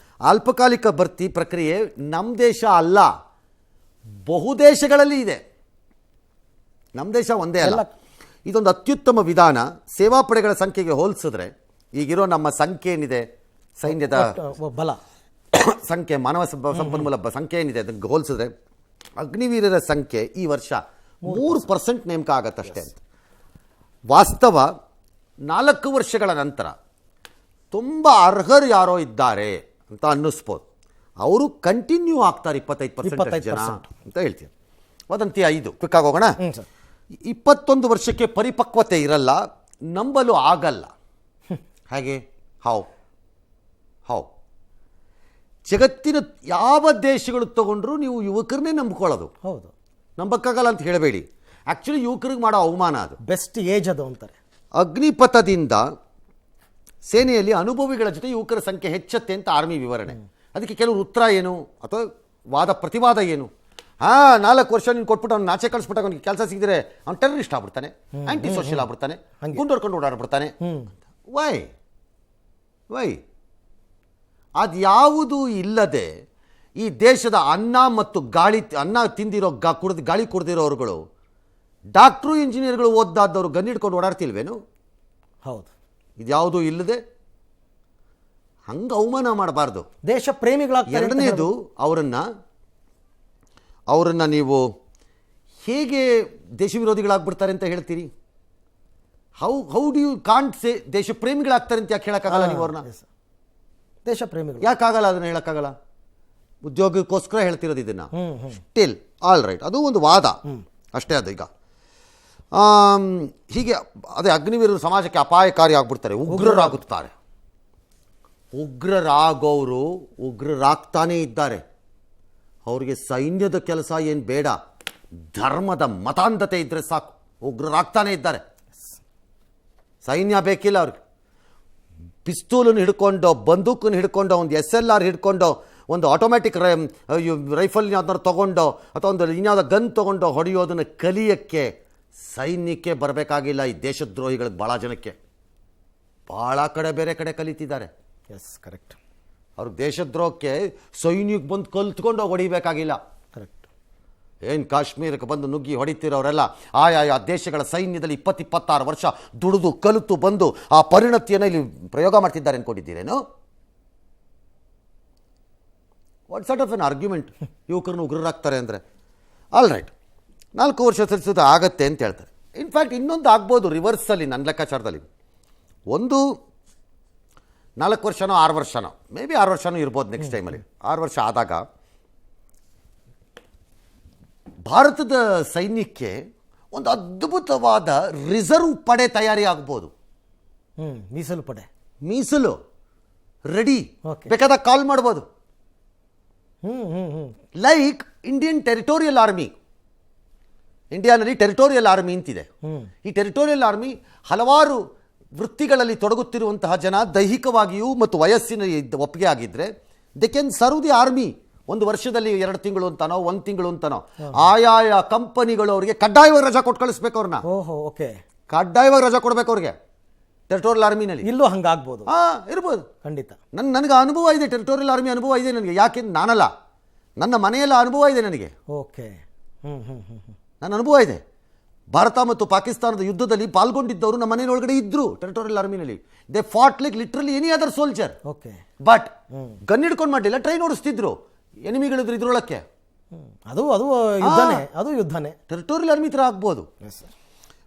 ಅಲ್ಪಕಾಲಿಕ ಭರ್ತಿ ಪ್ರಕ್ರಿಯೆ ನಮ್ಮ ದೇಶ ಅಲ್ಲ, ಬಹುದೇಶಗಳಲ್ಲಿ ಇದೆ, ನಮ್ಮ ದೇಶ ಒಂದೇ ಅಲ್ಲ. ಇದೊಂದು ಅತ್ಯುತ್ತಮ ವಿಧಾನ. ಸೇವಾ ಪಡೆಗಳ ಸಂಖ್ಯೆಗೆ ಹೋಲಿಸಿದ್ರೆ ಈಗಿರೋ ನಮ್ಮ ಸಂಖ್ಯೆ ಏನಿದೆ, ಸೈನ್ಯದ ಬಲ ಸಂಖ್ಯೆ, ಮಾನವ ಸಂಪನ್ಮೂಲ ಸಂಖ್ಯೆ ಏನಿದೆ ಅದಕ್ಕೆ ಹೋಲಿಸಿದ್ರೆ ಅಗ್ನಿವೀರರ ಸಂಖ್ಯೆ ಈ ವರ್ಷ 3% ನೇಮಕ ಆಗತ್ತಷ್ಟೇ ಅಂತ. ವಾಸ್ತವ 4 ವರ್ಷಗಳ ನಂತರ ತುಂಬ ಅರ್ಹರು ಯಾರೋ ಇದ್ದಾರೆ ಅಂತ ಅನ್ನಿಸ್ಬೋದು. ಅವರು ಕಂಟಿನ್ಯೂ ಆಗ್ತಾರೆ 25% ಜನ ಅಂತ ಹೇಳ್ತೀವಿ. ವದಂತಿ 5 ಕ್ವಿಕ್ ಆಗಿ ಹೋಗೋಣ. 21 ವರ್ಷಕ್ಕೆ ಪರಿಪಕ್ವತೆ ಇರಲ್ಲ, ನಂಬಲು ಆಗಲ್ಲ. ಹಾಗೆ ಹೌ ಜಗತ್ತಿನ ಯಾವ ದೇಶಗಳು ತಗೊಂಡ್ರು ನೀವು ಯುವಕರನ್ನೇ ನಂಬ್ಕೊಳ್ಳೋದು. ಹೌದು, ನಂಬಕ್ಕಾಗಲ್ಲ ಅಂತ ಹೇಳಬೇಡಿ. ಆ್ಯಕ್ಚುಲಿ ಯುವಕರಿಗೆ ಮಾಡೋ ಅವಮಾನ ಅದು. ಬೆಸ್ಟ್ ಏಜ್ ಅದು ಅಂತಾರೆ. ಅಗ್ನಿಪಥದಿಂದ ಸೇನೆಯಲ್ಲಿ ಅನುಭವಿಗಳ ಜೊತೆ ಯುವಕರ ಸಂಖ್ಯೆ ಹೆಚ್ಚತ್ತೆ ಅಂತ ಆರ್ಮಿ ವಿವರಣೆ. ಅದಕ್ಕೆ ಕೆಲವರು ಉತ್ತರ ಏನು ಅಥವಾ ಪ್ರತಿವಾದ ಏನು? 4 ವರ್ಷ ನೀನು ಕೊಟ್ಬಿಟ್ಟು ಅವ್ನು ನಾಚೆ ಕಳಿಸ್ಬಿಟ್ಟಾಗ ಅವ್ನಿಗೆ ಕೆಲಸ ಸಿಗಿದ್ರೆ ಅವ್ನು ಟೆರರಿಸ್ಟ್ ಆಗ್ಬಿಡ್ತಾನೆ, ಆಂಟಿ ಸೋಷಿಯಲ್ ಆಗ್ಬಿಡ್ತಾನೆ, ಗುಂಡೋರ್ಕೊಂಡು ಓಡಾಡ್ಬಿಡ್ತಾನೆ. ವೈ ಅದು ಯಾವುದೂ ಇಲ್ಲದೆ ಈ ದೇಶದ ಅನ್ನ ತಿಂದಿರೋ ಗಾಳಿ ಕುಡ್ದಿರೋರುಗಳು, ಡಾಕ್ಟ್ರು ಇಂಜಿನಿಯರ್ಗಳು ಓದ್ದಾದವರು ಗನ್ ಹಿಡ್ಕೊಂಡು ಓಡಾಡ್ತಿಲ್ವೇನು? ಹೌದು, ಇದ್ಯಾವುದೂ ಇಲ್ಲದೆ ಹಂಗೆ ಅವಮಾನ ಮಾಡಬಾರ್ದು. ದೇಶ ಪ್ರೇಮಿಗಳಾಗ್ತಾರೆ. ಎರಡನೇದು, ಅವರನ್ನು ನೀವು ಹೇಗೆ ದೇಶ ವಿರೋಧಿಗಳಾಗ್ಬಿಡ್ತಾರೆ ಅಂತ ಹೇಳ್ತೀರಿ? How do you can't say ದೇಶ ಪ್ರೇಮಿಗಳಾಗ್ತಾರೆ ಅಂತ ಯಾಕೆ ಹೇಳೋಕ್ಕಾಗಲ್ಲ ನೀವು ಅವ್ರನ್ನ? ದೇಶ ಪ್ರೇಮಿಗಳು ಯಾಕಾಗಲ್ಲ? ಅದನ್ನು ಹೇಳೋಕ್ಕಾಗಲ್ಲ. ಉದ್ಯೋಗಕ್ಕೋಸ್ಕರ ಹೇಳ್ತಿರೋದು ಇದನ್ನು. ಸ್ಟಿಲ್ ಆಲ್ ರೈಟ್, ಅದು ಒಂದು ವಾದ ಅಷ್ಟೇ. ಅದು ಈಗ ಹೀಗೆ ಅದೇ ಅಗ್ನಿವೀರರು ಸಮಾಜಕ್ಕೆ ಅಪಾಯಕಾರಿ ಆಗ್ಬಿಡ್ತಾರೆ, ಉಗ್ರರಾಗುತ್ತಾರೆ. ಉಗ್ರರಾಗೋರು ಉಗ್ರರಾಗ್ತಾನೇ ಇದ್ದಾರೆ. ಅವರಿಗೆ ಸೈನ್ಯದ ಕೆಲಸ ಏನು ಬೇಡ, ಧರ್ಮದ ಮತಾಂಧತೆ ಇದ್ದರೆ ಸಾಕು, ಉಗ್ರರಾಗ್ತಾನೇ ಇದ್ದಾರೆ. ಸೈನ್ಯ ಬೇಕಿಲ್ಲ ಅವ್ರಿಗೆ. ಪಿಸ್ತೂಲನ್ನು ಹಿಡ್ಕೊಂಡು, ಬಂದೂಕನ್ನು ಹಿಡ್ಕೊಂಡು, ಒಂದು SLR ಹಿಡ್ಕೊಂಡು, ಒಂದು ಆಟೋಮ್ಯಾಟಿಕ್ ರೈಫಲ್ ಯಾವ್ದಾದ್ರು ತೊಗೊಂಡೋ ಅಥವಾ ಒಂದು ಇನ್ಯಾವುದೋ ಗನ್ ತೊಗೊಂಡೋ ಹೊಡೆಯೋದನ್ನು ಕಲಿಯೋಕ್ಕೆ ಸೈನ್ಯಕ್ಕೆ ಬರಬೇಕಾಗಿಲ್ಲ. ಈ ದೇಶದ್ರೋಹಿಗಳಿಗೆ ಭಾಳ ಜನಕ್ಕೆ ಭಾಳ ಕಡೆ ಬೇರೆ ಕಡೆ ಕಲಿತಿದ್ದಾರೆ. Yes, correct. ಅವ್ರಿಗೆ ದೇಶದ್ರೋಹಕ್ಕೆ ಸೈನ್ಯಕ್ಕೆ ಬಂದು ಕಲ್ತ್ಕೊಂಡು ಹೊಡಿಬೇಕಾಗಿಲ್ಲ. ಕರೆಕ್ಟ್. ಏನು ಕಾಶ್ಮೀರಕ್ಕೆ ಬಂದು ನುಗ್ಗಿ ಹೊಡಿತಿರೋರೆಲ್ಲ ಆಯಾ ದೇಶಗಳ ಸೈನ್ಯದಲ್ಲಿ 26 ವರ್ಷ ದುಡಿದು ಕಲಿತು ಬಂದು ಆ ಪರಿಣತಿಯನ್ನು ಇಲ್ಲಿ ಪ್ರಯೋಗ ಮಾಡ್ತಿದ್ದಾರೆ ಅಂದ್ಕೊಂಡಿದ್ದೀರೇನು? What sort of an argument? ಯುವಕರನ್ನು ಉಗ್ರರಾಗ್ತಾರೆ ಅಂದರೆ ಆಲ್ ರೈಟ್, 4 ವರ್ಷ ಸಲ್ಲಿಸೋದು ಆಗತ್ತೆ ಅಂತ ಹೇಳ್ತಾರೆ. ಇನ್ಫ್ಯಾಕ್ಟ್ ಇನ್ನೊಂದು ಆಗ್ಬೋದು ರಿವರ್ಸಲ್ಲಿ ನನ್ನ ಲೆಕ್ಕಾಚಾರದಲ್ಲಿ. ಒಂದು 4 ವರ್ಷನೋ 6 ವರ್ಷನೋ, ಮೇ ಬಿ 6 ವರ್ಷನೂ ಇರ್ಬೋದು ನೆಕ್ಸ್ಟ್ ಟೈಮಲ್ಲಿ. 6 ವರ್ಷ ಆದಾಗ ಭಾರತದ ಸೈನ್ಯಕ್ಕೆ ಒಂದು ಅದ್ಭುತವಾದ ರಿಸರ್ವ್ ಪಡೆ ತಯಾರಿ ಆಗ್ಬೋದು. ಮೀಸಲು ಪಡೆ, ಮೀಸಲು ರೆಡಿ, ಬೇಕಾದಾಗ ಕಾಲ್ ಮಾಡ್ಬೋದು. Like Indian territorial army. ಇಂಡಿಯಾನಲ್ಲಿ ಟೆರಿಟೋರಿಯಲ್ ಆರ್ಮಿ ಅಂತಿದೆ. ಈ ಟೆರಿಟೋರಿಯಲ್ ಆರ್ಮಿ ಹಲವಾರು ವೃತ್ತಿಗಳಲ್ಲಿ ತೊಡಗುತ್ತಿರುವಂತಹ ಜನ ದೈಹಿಕವಾಗಿಯೂ ಮತ್ತು ವಯಸ್ಸಿನ ಒಪ್ಪಿಗೆ ಆಗಿದ್ದರೆ they can serve the army. ಒಂದು ವರ್ಷದಲ್ಲಿ 2 ತಿಂಗಳು ಅಂತಾನೋ 1 ತಿಂಗಳು ಅಂತಾನೋ ಆಯಾಯ ಕಂಪನಿಗಳು ಅವರಿಗೆ ಕಡ್ಡಾಯವಾಗಿ ರಜಾ ಕೊಟ್ಟು ಕಳಿಸ್ಬೇಕು ಅವ್ರನ್ನ. ಓಕೆ, ಕಡ್ಡಾಯವಾಗಿ ರಜಾ ಕೊಡ್ಬೇಕು ಅವ್ರಿಗೆ ಟೆರಿಟೋರಿಯಲ್ ಆರ್ಮಿನಲ್ಲಿ. ಇಲ್ಲೂ ಹಂಗಾಗ್ಬೋದು, ಇರ್ಬೋದು, ಖಂಡಿತ. ನನಗೆ ಅನುಭವ ಇದೆ, ಟೆರಿಟೋರಿಯಲ್ ಆರ್ಮಿ ಅನುಭವ ಇದೆ ನನಗೆ. ಯಾಕೆಂದ್ರೆ ನಾನಲ್ಲ, ನನ್ನ ಮನೆಯಲ್ಲ ಅನುಭವ ಇದೆ ನನಗೆ. ಓಕೆ, ನನ್ನ ಅನುಭವ ಇದೆ. ಭಾರತ ಮತ್ತು ಪಾಕಿಸ್ತಾನದ ಯುದ್ಧದಲ್ಲಿ ಪಾಲ್ಗೊಂಡಿದ್ದವರು ನಮ್ಮ ಮನೆಯೊಳಗಡೆ ಇದ್ರು ಟೆರಿಟೋರಿಯಲ್ ಆರ್ಮಿನಲ್ಲಿ. They fought like literally any other soldier. Okay. But gun ಹಿಡ್ಕೊಂಡು ಮಾಡಲಿಲ್ಲ, ಟ್ರೈನ್ ಓಡಿಸ್ತಿದ್ರು. ಎನಿಮಿಗಳಿದ್ರು ಇದ್ರೊಳಕ್ಕೆ. ಅದು ಯುದ್ಧನೇ, ಅದು ಯುದ್ಧನೇ. ಟೆರಿಟೋರಿಯಲ್ ಆರ್ಮಿ ಥರ ಆಗ್ಬೋದು.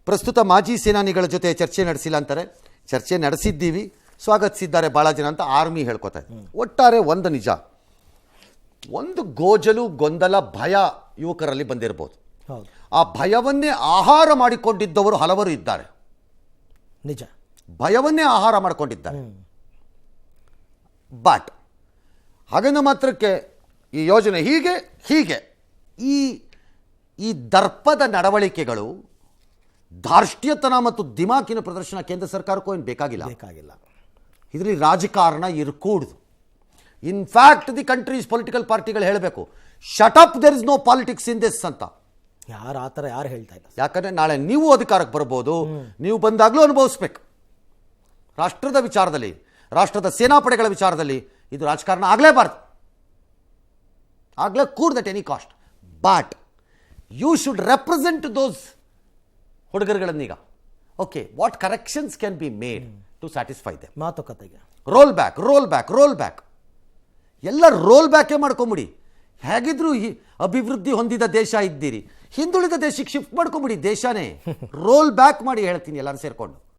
ಪ್ರಸ್ತುತ ಮಾಜಿ ಸೇನಾನಿಗಳ ಜೊತೆ ಚರ್ಚೆ ನಡೆಸಿಲ್ಲ ಅಂತಾರೆ. ಚರ್ಚೆ ನಡೆಸಿದ್ದೀವಿ, ಸ್ವಾಗತಿಸಿದ್ದಾರೆ ಭಾಳ ಜನ ಅಂತ ಆರ್ಮಿ ಹೇಳ್ಕೊತಾ ಇದೆ. ಒಟ್ಟಾರೆ ಒಂದು ನಿಜ, ಒಂದು ಗೋಜಲು, ಗೊಂದಲ, ಭಯ ಯುವಕರಲ್ಲಿ ಬಂದಿರಬಹುದು. ಹೌದು, ಆ ಭಯವನ್ನೇ ಆಹಾರ ಮಾಡಿಕೊಂಡಿದ್ದವರು ಹಲವರು ಇದ್ದಾರೆ. ನಿಜ, ಭಯವನ್ನೇ ಆಹಾರ ಮಾಡಿಕೊಂಡಿದ್ದಾರೆ. ಬಟ್ ಹಾಗೆಂದ ಮಾತ್ರಕ್ಕೆ ಈ ಯೋಜನೆ ಹೀಗೆ ಈ ದರ್ಪದ ನಡವಳಿಕೆಗಳು, ಧಾರ್ಷ್ಟ್ಯತನ ಮತ್ತು ದಿಮಾಕಿನ ಪ್ರದರ್ಶನ ಕೇಂದ್ರ ಸರ್ಕಾರಕ್ಕೂ ಏನು ಬೇಕಾಗಿಲ್ಲ. ಇದರಲ್ಲಿ ರಾಜಕಾರಣ ಇರಕೂಡ್ದು. ಇನ್ಫ್ಯಾಕ್ಟ್ ದಿ ಕಂಟ್ರೀಸ್ ಪೊಲಿಟಿಕಲ್ ಪಾರ್ಟಿಗಳು ಹೇಳಬೇಕು, shut up, there is no politics in this ಅಂತ. ಯಾರು ಹೇಳ್ತಾ ಇಲ್ಲ. ಯಾಕಂದ್ರೆ ನಾಳೆ ನೀವು ಅಧಿಕಾರಕ್ಕೆ ಬರ್ಬೋದು, ನೀವು ಬಂದಾಗಲೂ ಅನುಭವಿಸ್ಬೇಕು. ರಾಷ್ಟ್ರದ ವಿಚಾರದಲ್ಲಿ, ರಾಷ್ಟ್ರದ ಸೇನಾಪಡೆಗಳ ವಿಚಾರದಲ್ಲಿ ಇದು ರಾಜಕಾರಣ ಆಗಲೇಬಾರ್ದು, ಆಗಲೇ ಕೂಡ್ದು at any cost. But you should represent those ಹುಡುಗರುಗಳನ್ನೀಗ. Okay, what corrections can be made to satisfy them. ಮಾತುಕತೆಗೆ ರೋಲ್ ಬ್ಯಾಕ್ ಎಲ್ಲ ರೋಲ್ ಬ್ಯಾಕೇ ಮಾಡ್ಕೊಂಬಿಡಿ. ಹೇಗಿದ್ರು ಅಭಿವೃದ್ಧಿ ಹೊಂದಿದ ದೇಶ ಇದ್ದೀರಿ, ಹಿಂದುಳಿದ ದೇಶಕ್ಕೆ ಶಿಫ್ಟ್ ಮಾಡ್ಕೊಂಬಿಡಿ ದೇಶನೇ. ರೋಲ್ ಬ್ಯಾಕ್ ಮಾಡಿ ಹೇಳ್ತೀನಿ ಎಲ್ಲರೂ ಸೇರ್ಕೊಂಡು.